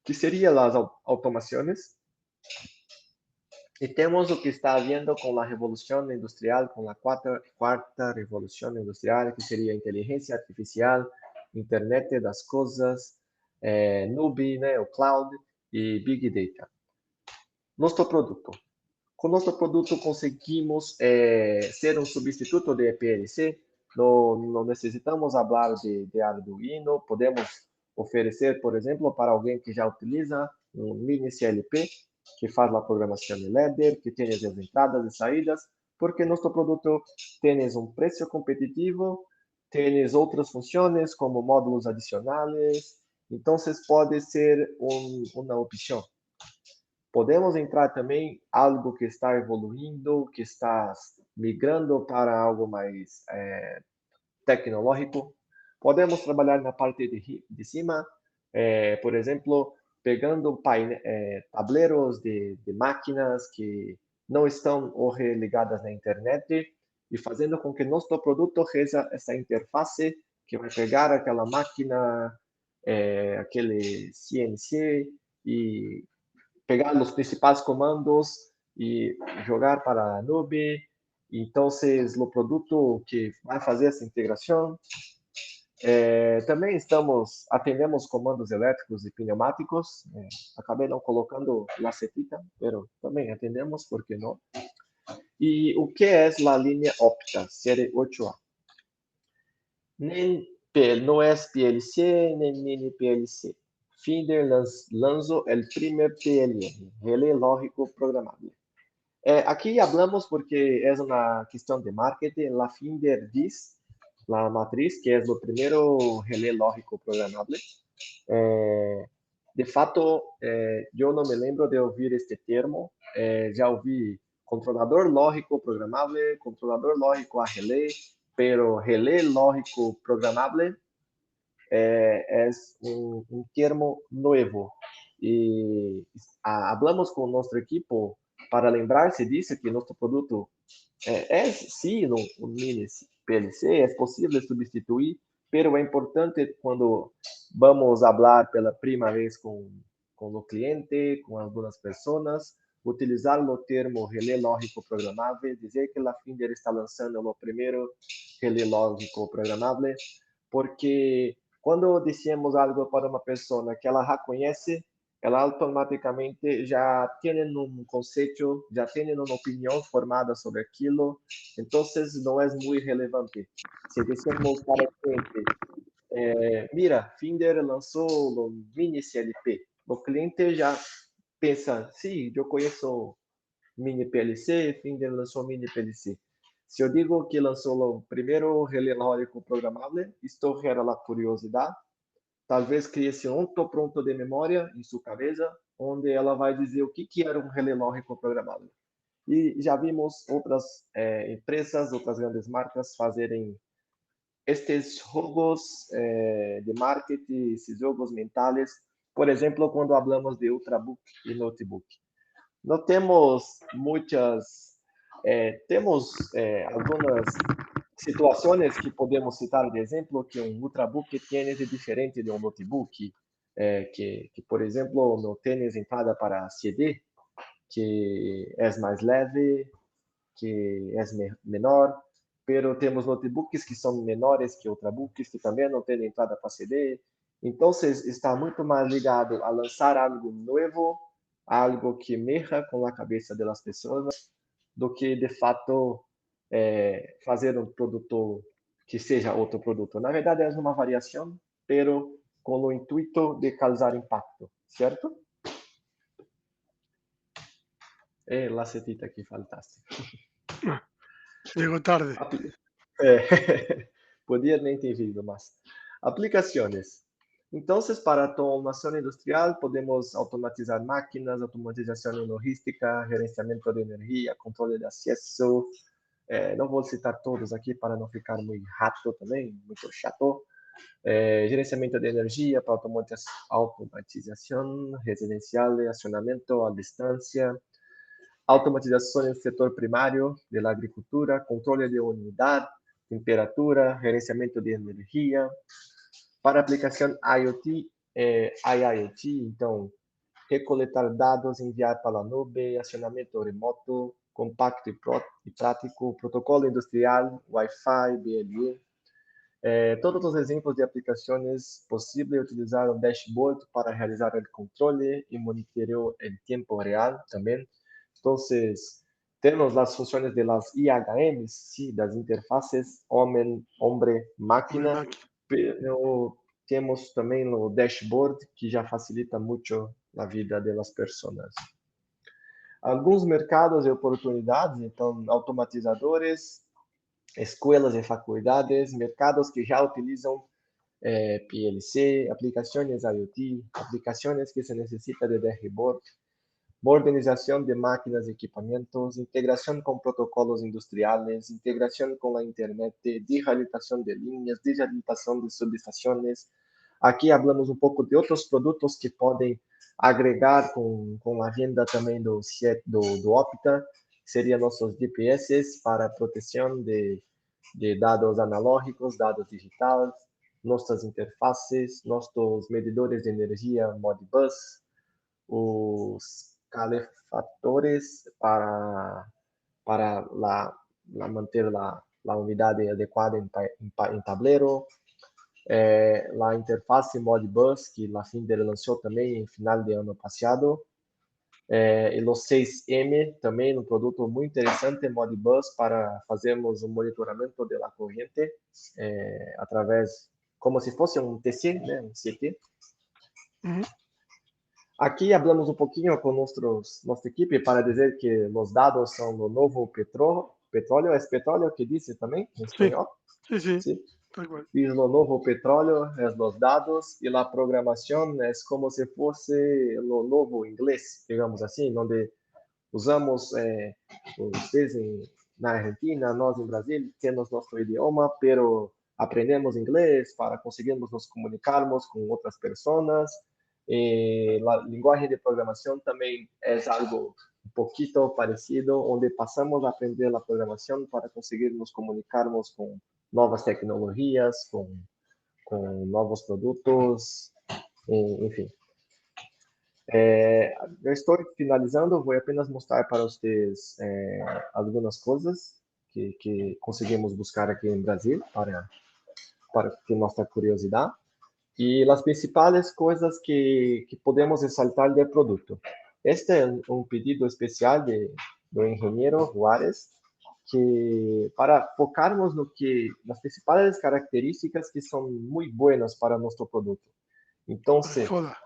que seriam as automações. E temos o que está havendo com a revolução industrial, com a quarta revolução industrial, que seria a inteligência artificial, internet das coisas, nuvem, né, o cloud e big data. Nosso produto. Com nosso produto conseguimos ser um substituto de PLC. Não necessitamos falar de Arduino. Podemos oferecer, por exemplo, para alguém que já utiliza um mini CLP, que faz a programação de ladder, que tem as entradas e saídas, porque nosso produto tem um preço competitivo, tem outras funções como módulos adicionais, então pode ser uma opção. Podemos entrar também algo que está evoluindo, que está migrando para algo mais tecnológico. Podemos trabalhar na parte de cima, por exemplo, pegando tableros de máquinas que não estão hoje ligadas na internet e fazendo com que nosso produto seja essa interface que vai pegar aquela máquina, aquele CNC e pegar os principais comandos e jogar para a nuvem. Então, o produto que vai fazer essa integração. Também atendemos comandos elétricos e pneumáticos. Acabei não colocando a setita, mas também atendemos, por que não? E o que é a linha Opta, série 8A? Não é PLC, nem mini PLC. Finder lançou o primeiro PLM, Relé Lógico Programável. Aqui falamos porque é uma questão de marketing. A Finder diz, a matriz, que é o primeiro relé lógico programável. De fato, eu não me lembro de ouvir este termo. Já ouvi controlador lógico programável, controlador lógico a relé, pero relé lógico programável é um termo novo. E falamos com nosso equipo para lembrar-se disso, que nosso produto sim, um mini PLC, é possível substituir, mas é importante quando vamos falar pela primeira vez com o cliente, com algumas pessoas, utilizar o termo relé lógico programável, dizer que a Finder está lançando o primeiro relé lógico programável, porque quando dizemos algo para uma pessoa que ela já conhece, ela automaticamente já tem um conceito, já tem uma opinião formada sobre aquilo, então não é muito relevante. Se dissemos para o cliente, mira, Finder lançou o mini CLP, o cliente já pensa, sim, eu conheço mini PLC, Finder lançou mini PLC. Se eu digo que lançou o primeiro relé lógico programável, isto gera a curiosidade. Talvez crie-se um pronto de memória em sua cabeça, onde ela vai dizer o que era um relé lógico programável. E já vimos outras empresas, outras grandes marcas fazerem estes jogos de marketing, esses jogos mentais. Por exemplo, quando falamos de Ultrabook e Notebook. Não temos muitas, temos algumas situações que podemos citar de exemplo que um Ultrabook tem de diferente de um notebook, que por exemplo, não tem entrada para CD, que é mais leve, que é menor, pero temos notebooks que são menores que Ultrabooks, que também não têm entrada para CD. Então, está muito mais ligado a lançar algo novo, algo que mexa com a cabeça das pessoas, do que, de fato, fazer um produto que seja outro produto. Na verdade, é uma variação, pero com o intuito de causar impacto, certo? La setita aqui, fantástico. Llegó tarde. Podia nem ter vindo, mas aplicações. Então, para automação industrial, podemos automatizar máquinas, automatização logística, gerenciamento de energia, controle de acesso. Não vou citar todos aqui para não ficar muito rato também, muito chato. Gerenciamento de energia para automatização residencial, acionamento à distância. Automatização no setor primário da agricultura, controle de umidade, temperatura, gerenciamento de energia. Para aplicação IoT, IIoT, então, recoletar dados, enviar para a nuvem, acionamento remoto, compacto e prático, protocolo industrial, Wi-Fi, BLE. Todos os exemplos de aplicações possíveis utilizar um dashboard para realizar o controle e monitoreio em tempo real também. Então, temos as funções de las IHMs, sim, das interfaces homem-máquina, pero temos também o dashboard, que já facilita muito a vida das pessoas. Alguns mercados e oportunidades, então, automatizadores, escolas e faculdades, mercados que já utilizam PLC, aplicações IoT, aplicações que se necessita de dashboard, modernização de máquinas e equipamentos, integração com protocolos industriais, integração com a internet, digitalização de linhas, digitalização de subestações. Aqui falamos um pouco de outros produtos que podem agregar com a venda também do Opta, que seriam nossos GPS para proteção de dados analógicos, dados digitais, nossas interfaces, nossos medidores de energia Modbus, os calefatores para manter a unidade adequada em tablero, a interface Modbus, que a Finder lançou também em final de ano passado, e os 6M também, um produto muito interessante, Modbus, para fazermos um monitoramento da corrente através, como se fosse um TC, né, um CT. Aqui falamos um pouquinho com nossa equipe para dizer que os dados são o novo petróleo, é petróleo que disse também em espanhol? Sí. E o novo petróleo é os dados e a programação é como se fosse o novo inglês, digamos assim, onde usamos, vocês na Argentina, nós em Brasil, temos nosso idioma, pero aprendemos inglês para conseguirmos nos comunicarmos com outras pessoas. A linguagem de programação também é algo um pouquinho parecido, onde passamos a aprender a programação para conseguir nos comunicarmos com novas tecnologias, com novos produtos, enfim. Eu estou finalizando, vou apenas mostrar para vocês algumas coisas que conseguimos buscar aqui em Brasil para ter nossa curiosidade. Y las principales cosas que podemos resaltar del producto. Este es un pedido especial del ingeniero Juárez, que para focarnos no que las principales características que son muy buenas para nuestro producto. Entonces, Foda.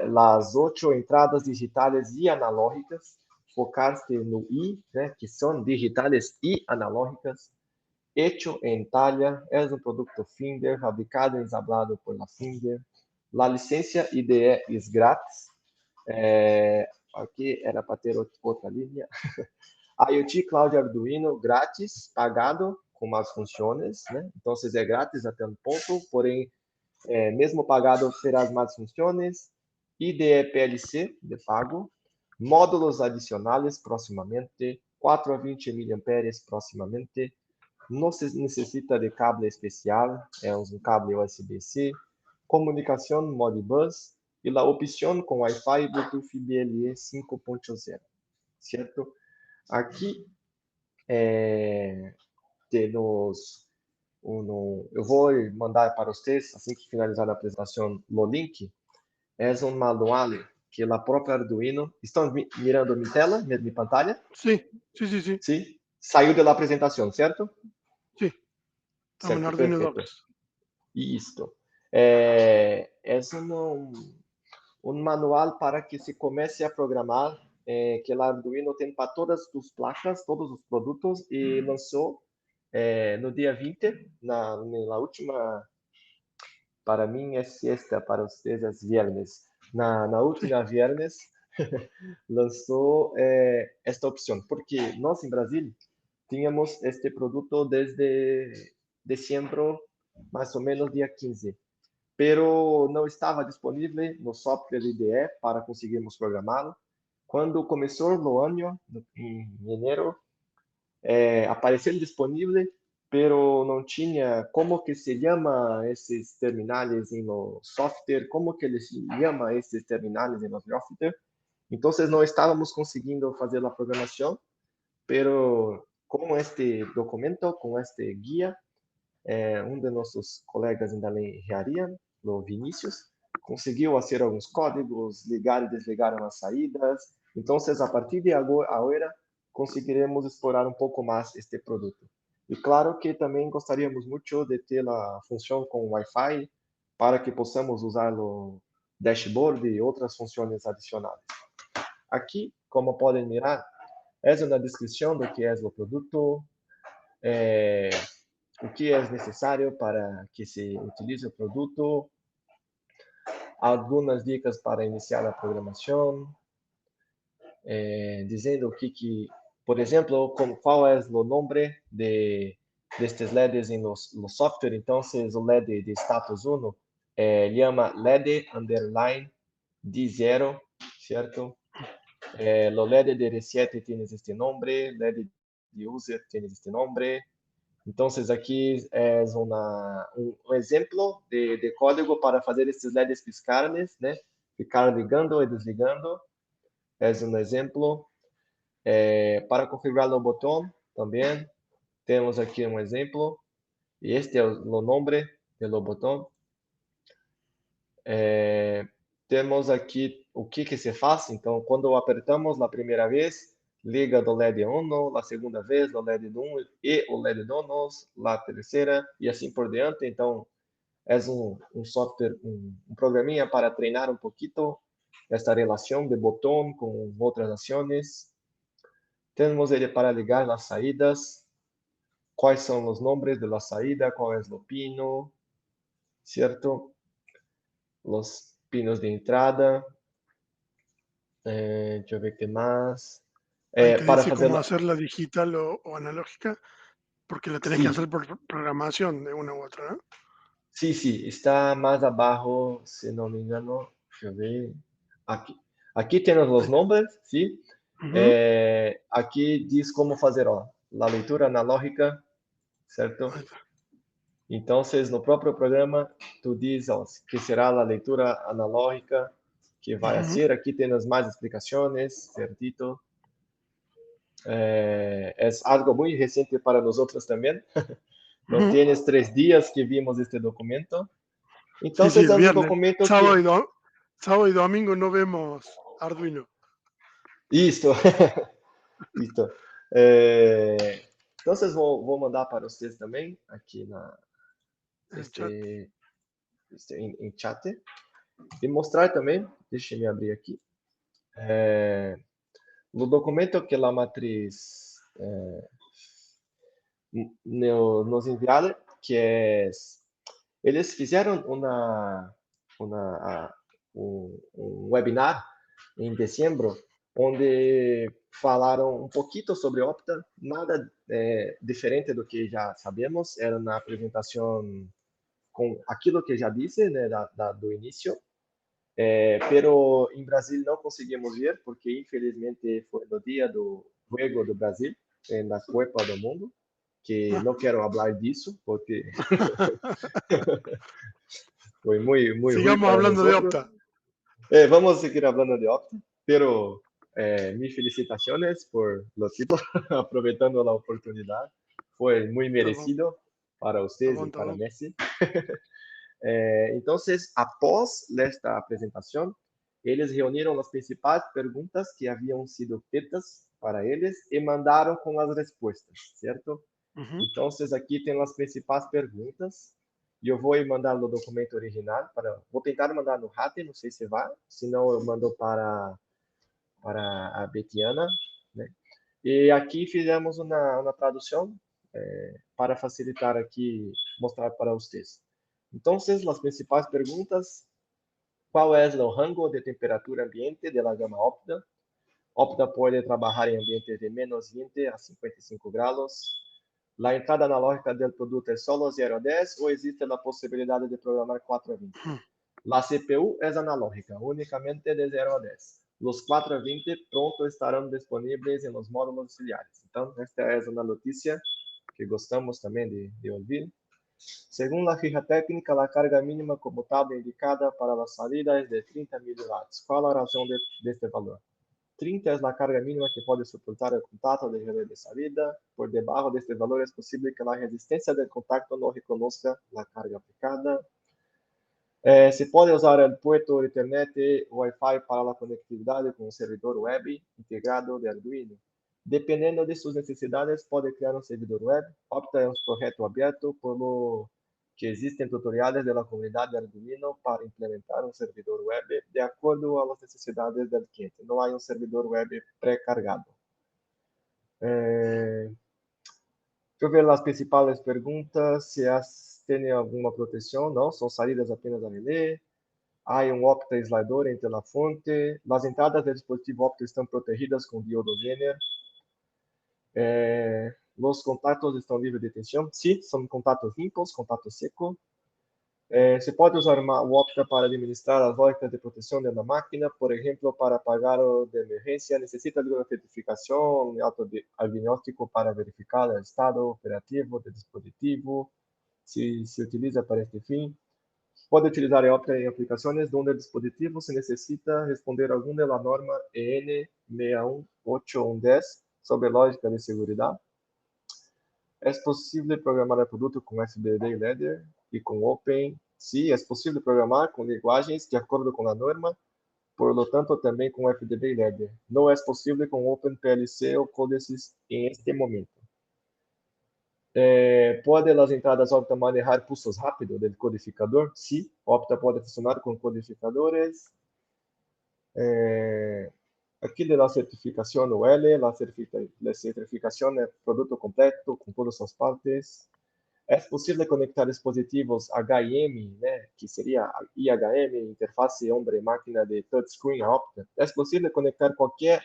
las 8 entradas digitais e analógicas, focar-se no I, né, que são digitais e analógicas, hecho em Itália, é um produto Finder, fabricado e ensablado por la Finder. La licença IDE é grátis. Aqui era para ter outra linha. IoT Cloud Arduino grátis, pagado, com mais funções, né? Então, é grátis até um ponto, porém, mesmo pagado, terá mais funções. IDE PLC de pago, módulos adicionais proximamente, 4 a 20 mAh proximamente, não se necessita de cable especial, é um cable USB-C, comunicação Modbus e a opção com Wi-Fi e Bluetooth BLE 5.0, certo? Aqui temos eu vou mandar para vocês, assim que finalizar a apresentação, o link. É um manual que a própria Arduino... Estão mirando minha tela, minha pantalla? Sí, sí, sí, sí. Sim? Saiu da apresentação, certo? Sí. Estamos en Certo, Arduino perfeito. Docs. Isto. É um manual para que se comece a programar, que a Arduino tem para todas as placas, todos os produtos, e lançou no dia 20, na última... Para mim é sexta, para vocês é viernes. Na última viernes, lançou esta opção, porque nós em Brasil tínhamos este produto desde dezembro, mais ou menos dia 15, pero não estava disponível no software IDE para conseguirmos programá-lo. Quando começou o ano, em janeiro, apareceu disponível, pero não tinha como que se chama esses terminais no software, como que ele se chama esses terminais no software. Então, não estávamos conseguindo fazer a programação, pero com este documento, com este guia, um de nossos colegas da engenharia, o Vinícius, conseguiu fazer alguns códigos, ligar e desligar as saídas. Então, a partir de agora, conseguiremos explorar um pouco mais este produto. E claro que também gostaríamos muito de ter a função com Wi-Fi para que possamos usar o dashboard e outras funções adicionais. Aqui, como podem mirar, é uma descrição do que é o produto, o que é necessário para que se utilize o produto, algumas dicas para iniciar a programação, dizendo por exemplo, qual é o nome destes LEDs no software. Então, o LED de status 1 chama LED underline D0, certo? O LED de reset tem este nome, LED de user tem este nome. Então, aqui é um exemplo de código para fazer esses LEDs piscarnes, né? Ficar ligando e desligando. É um exemplo. Para configurar o botão, também temos aqui um exemplo. E este é o nome do botão. Temos aqui o que se faz. Então, quando apertamos a primeira vez, liga do LED 1, a segunda vez do LED 1 e o LED 2, a terceira e assim por diante. Então, é um software, um programinha para treinar um pouquinho esta relação de botão com outras ações. Temos ele para ligar as saídas, quais são os nomes da saída, qual é o pino, certo? Os pinos de entrada. Deixa eu ver o que mais. Ahí te Para dice fazer cómo hacerla digital o analógica, porque la tenés que hacer por programación de una u otra, ¿no? Sim, está mais abaixo, se não me engano. Deixa eu ver. Aqui temos os nomes, sim. Aqui diz como fazer a leitura analógica, certo? Então, no próprio programa, tu diz que será a leitura analógica que vai ser. Aqui temos mais explicações, certito. É algo muito recente para nós outros também. Não tienes 3 dias que vimos este documento. Sí, sí, Entonces, el es un viernes. documento Sábado que... y, sábado y domingo no vemos Arduino. Listo. Listo. Entonces, vou mandar para vocês também, aqui En el chat. em chat. E mostrar também, deixa-me abrir aqui, no documento que a matriz nos enviaram, que é... Eles fizeram um webinar em dezembro, onde falaram um pouquinho sobre Opta, nada diferente do que já sabemos, era na apresentação com aquilo que já disse, né, do início, pero em Brasil não conseguimos ver, porque infelizmente foi no dia do Juego do Brasil, na Copa do Mundo, que não quero falar disso, porque foi muito ruim Sigamos para hablando de nosotros. Opta. Vamos seguir hablando de Opta, pero mis felicitaciones por los títulos, aproveitando la oportunidad. Fue muy merecido para ustedes y para Messi. Entonces, após esta apresentação, eles reuniram as principais perguntas que haviam sido feitas para eles e mandaram com as respostas, certo? Então, aqui tem as principais perguntas. E eu vou mandar o documento original. Vou tentar mandar no RAT, não sei se vai. Se não, eu mando para a Betiana. Né? E aqui fizemos uma tradução para facilitar aqui, mostrar para vocês. Então, as principais perguntas. Qual é o rango de temperatura ambiente da gama Opta? Opta pode trabalhar em ambientes de menos 20 a 55 graus. A entrada analógica do produto é solo 0 a 10 ou existe a possibilidade de programar 4 a 20? A CPU é analógica, unicamente de 0 a 10. Os 4 a 20 pronto estarão disponíveis em los módulos auxiliares. Então, esta é uma notícia que gostamos também de ouvir. Segundo a ficha técnica, a carga mínima comutável indicada para a salida é de 30 mW. Qual a razão deste valor? 30 é a carga mínima que pode suportar o contato de relé de salida. Por debaixo deste valor, é possível que a resistência do contato não reconozca a carga aplicada. Se pode usar o puerto Ethernet Wi-Fi para a conectividade com o servidor web integrado de Arduino. Dependendo de suas necessidades, pode criar um servidor web. Opta é um projeto aberto, por lo que existem tutoriais da comunidade Arduino para implementar um servidor web de acordo com as necessidades do cliente. Não há um servidor web pré-cargado. Deixa eu ver as principais perguntas. Se têm alguma proteção? Não, são saídas apenas a relé. Há um Opta slider entre a fonte. As entradas do dispositivo Opta estão protegidas com diodo Zener. Os contatos estão livres de tensão? Sim, são contatos limpos, contato seco. Se pode usar o Opta para administrar as lógicas de proteção da máquina, por exemplo, para apagar o de emergência, necessita de uma certificação, autodiagnóstico para verificar o estado operativo do dispositivo, se utiliza para este fim. Pode utilizar o Opta em aplicações onde o dispositivo se necessita responder a alguma da norma EN 61810 sobre lógica de segurança. É possível programar o produto com FDD e Ladder e com Open? Sim, é possível programar com linguagens de acordo com a norma, por lo tanto, também com FDD e Ladder. Não é possível com OpenPLC ou Códices em este momento. Pode as entradas Opta manejar pulsos rápidos do codificador? Sim, Opta pode funcionar com codificadores. Aqui da certificação UL, a certificação é produto completo com todas as partes. É possível conectar dispositivos HIM, né, que seria IHM, interface homem-máquina de touchscreen a Opta. É possível conectar qualquer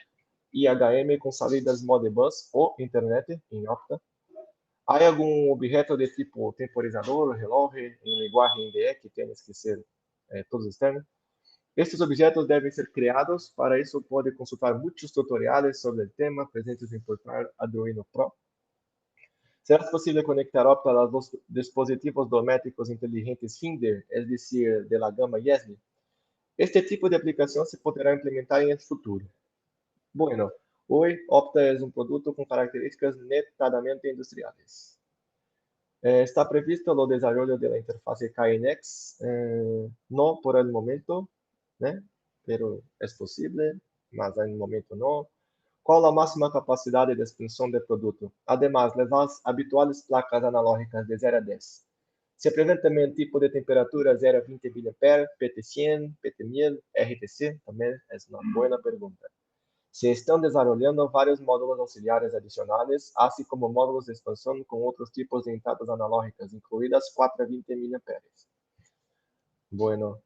IHM com saídas Modbus ou internet em Opta. Há algum objeto de tipo temporizador, relógio, em linguagem IDE, que temos que ser todos externos? Estes objetos devem ser criados. Para isso, pode consultar muitos tutoriais sobre o tema presentes em portal Arduino Pro. Será possível conectar Opta a los dispositivos domésticos inteligentes Finder, es decir, de la gama Yesli? Este tipo de aplicação se poderá implementar em futuro. Bueno, hoje Opta é um produto com características netamente industriais. ¿Está previsto el desarrollo de la interfase KNX? No por el momento, pero es posible, mas en el momento no. ¿Cuál la máxima capacidad de expansión del producto? Además, las habituales placas analógicas de 0 a 10. Se prevê também o tipo de temperatura 0 a 20 mA, PT100, PT1000, RTC, também é uma boa pergunta. Se estão desenvolvendo vários módulos auxiliares adicionais, assim como módulos de expansão com outros tipos de entradas analógicas, incluídas 4 a 20 mA. Bueno,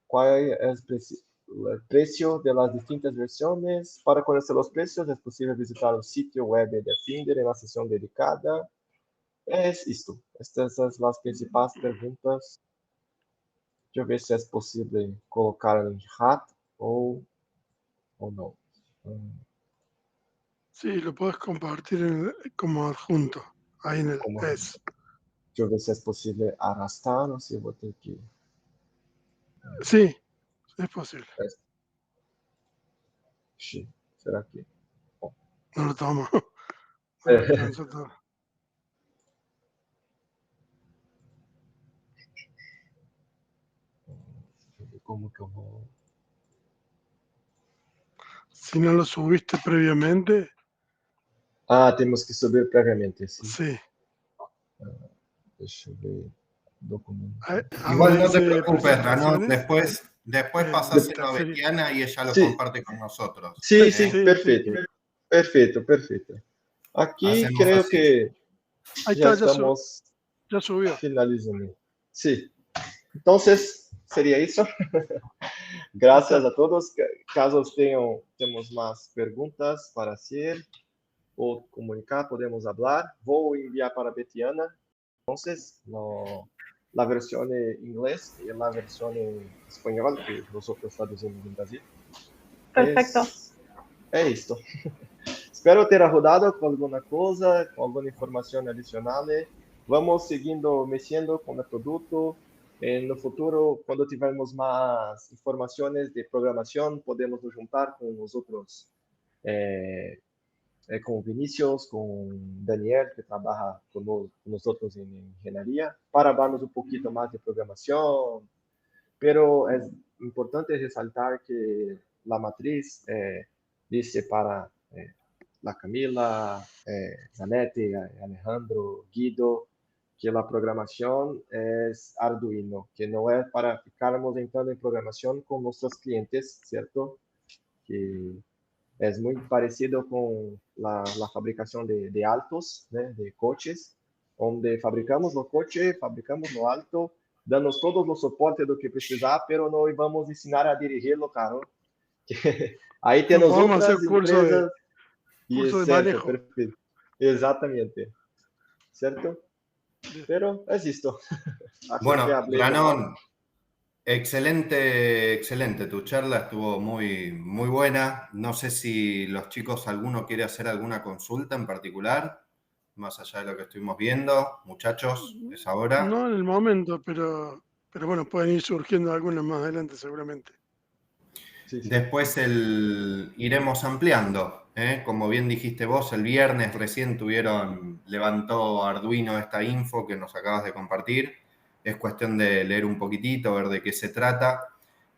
¿cuál es el precio de las distintas versiones? Para conocer los precios, es posible visitar el sitio web de Finder en la sección dedicada. Es esto. Estas son las principales preguntas. Deixa eu ver se é possível colocar em chat ou no. Sí, lo puedes compartir como adjunto, ahí en el Como PES. Deixa eu ver se é possível arrastar ou se eu vou ter que... Sí, es posible. Sí, será que... No lo tomo. No lo alcanzo todo. Como que eu vou... Si no lo subiste previamente, Ah, temos que subir previamente, sim. sí. Deixa eu ver. Documento. Igual no te dice preocupes, Ranón, presentaciones. después pasáselo a tercer- Betiana y ella lo Sí. comparte con nosotros. Sim, Sí, sim, sí, perfeito. Perfeito. Aqui Hacemos creio así. que Ahí já está, estamos ya subió. finalizando. Sim. Então, seria isso. Graças a todos. Caso temos mais perguntas para fazer ou comunicar, podemos falar. Vou enviar para a Betiana. Então, a versão em inglês e a versão em espanhol, que nós traduzimos no Brasil. Perfecto. É isso. Espero ter ajudado com alguma coisa, com alguma informação adicional. Vamos seguindo mexendo com o produto. No futuro, quando tivermos mais informações de programação, podemos nos juntar com os outros, com Vinícius, com Daniel, que trabalha com nós outros em engenharia, para darmos um pouquinho mais de programação. Pero é importante ressaltar que a matriz disse para a Camila, Zanetti, Alejandro, Guido, que a programação é Arduino, que não é para ficarmos entrando em programação com nossos clientes, certo? Que é muito parecido com a fabricação de autos, de coches, onde fabricamos o coche, fabricamos o auto, damos todo o suporte do que precisar, pero não vamos ensinar a dirigir o carro. Aí temos Vamos outras hacer curso empresas... curso de certo, manejo. perfeito. Exatamente. Certo? Pero es esto. Bueno, Ranón, excelente. Tu charla estuvo muy buena. No sé si los chicos, alguno quiere hacer alguna consulta en particular, más allá de lo que estuvimos viendo. Muchachos, es ahora. No en el momento, pero bueno, pueden ir surgiendo algunas más adelante seguramente. Sí. Después iremos ampliando. Como bien dijiste vos, el viernes recién levantó Arduino esta info que nos acabas de compartir. Es cuestión de leer un poquitito, ver de qué se trata.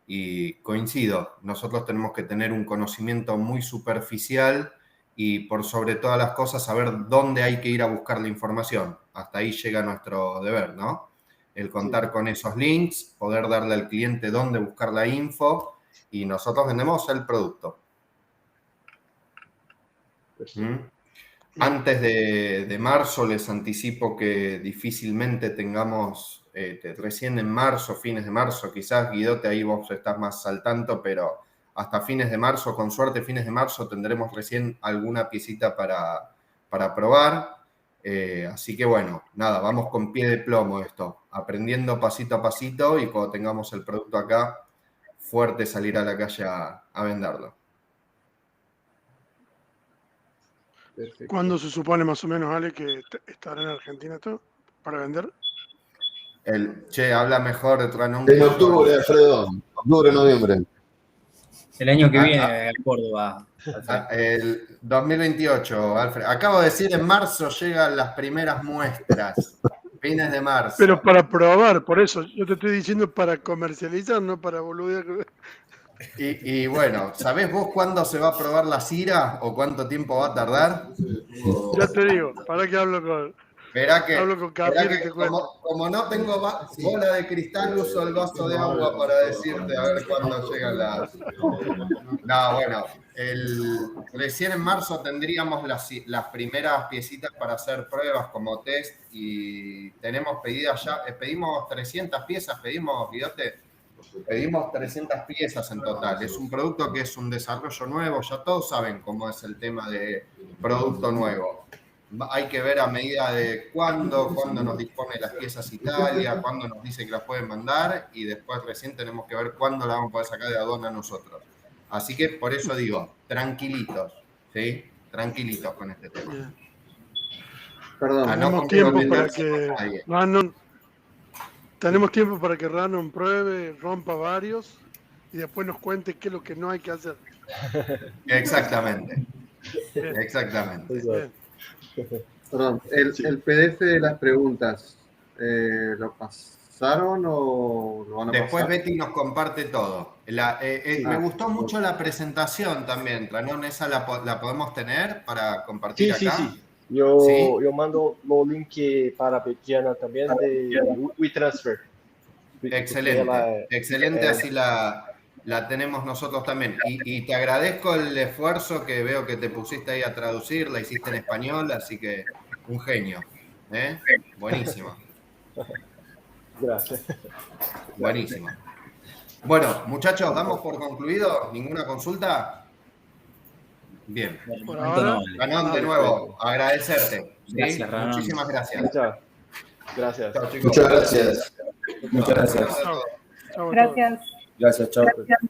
Y coincido, nosotros tenemos que tener un conocimiento muy superficial y por sobre todas las cosas saber dónde hay que ir a buscar la información. Hasta ahí llega nuestro deber, ¿no? El contar con esos links, poder darle al cliente dónde buscar la info y nosotros vendemos el producto. Antes de marzo les anticipo que difícilmente tengamos, recién en marzo, fines de marzo, quizás Guidote ahí vos estás más al tanto, pero hasta fines de marzo, con suerte fines de marzo, tendremos recién alguna piecita para probar. Así que bueno, nada, vamos con pie de plomo esto, aprendiendo pasito a pasito y cuando tengamos el producto acá, fuerte salir a la calle a venderlo. Perfecto. ¿Cuándo se supone más o menos, Ale, que estará en Argentina esto para vender? Habla mejor, Ranón. En octubre, Alfredo. Octubre, noviembre. El año que viene a Córdoba. El 2028, Alfred. Acabo de decir, en marzo llegan las primeras muestras. Fines de marzo. Pero para probar, por eso, yo te estoy diciendo para comercializar, no para boludear. Y bueno, ¿sabés vos cuándo se va a probar la Cira o cuánto tiempo va a tardar? Ya te digo, para que hablo con... Verá que, Hablo con Carlitos y te cuento. como no tengo bola de cristal, uso el vaso de agua para decirte a ver cuándo llegan las... No, bueno, recién en marzo tendríamos las primeras piecitas para hacer pruebas como test y tenemos pedidas ya, pedimos 300 piezas, Guidote, pedimos 300 piezas en total. Es un producto que es un desarrollo nuevo, ya todos saben cómo es el tema de producto nuevo. Hay que ver a medida de cuándo nos dispone las piezas Italia, cuándo nos dice que las pueden mandar y después recién tenemos que ver cuándo las vamos a poder sacar de aduana nosotros. Así que por eso digo, tranquilitos, ¿sí? Tranquilitos con este tema. Bien. Perdón. Tenemos tiempo para que Random... Tenemos tiempo para que Random pruebe, rompa varios y después nos cuente qué es lo que no hay que hacer. Exactamente. Bien. Exactamente. Bien. Perdón, el PDF de las preguntas, ¿lo pasaron o lo van a Después pasar? Betty nos comparte todo. Me gustó mucho la presentación también, Tranón, esa la podemos tener para compartir acá. Sí. Yo mando los links para Betiana también de WeTransfer. Excelente, excelente, así la tenemos nosotros también. Y te agradezco el esfuerzo que veo que te pusiste ahí a traducir, la hiciste en español, así que un genio. Buenísimo. Gracias. Buenísimo. Bueno, muchachos, ¿damos por concluido? ¿Ninguna consulta? Bien. Por ahora, Ranón, de nuevo, agradecerte. ¿sí? Gracias, Ranón. Muchísimas gracias. Muchas gracias. Chao, chicos. Muchas gracias. Muchas gracias. chao. Chao a todos. Gracias. Gracias, chao. Gracias.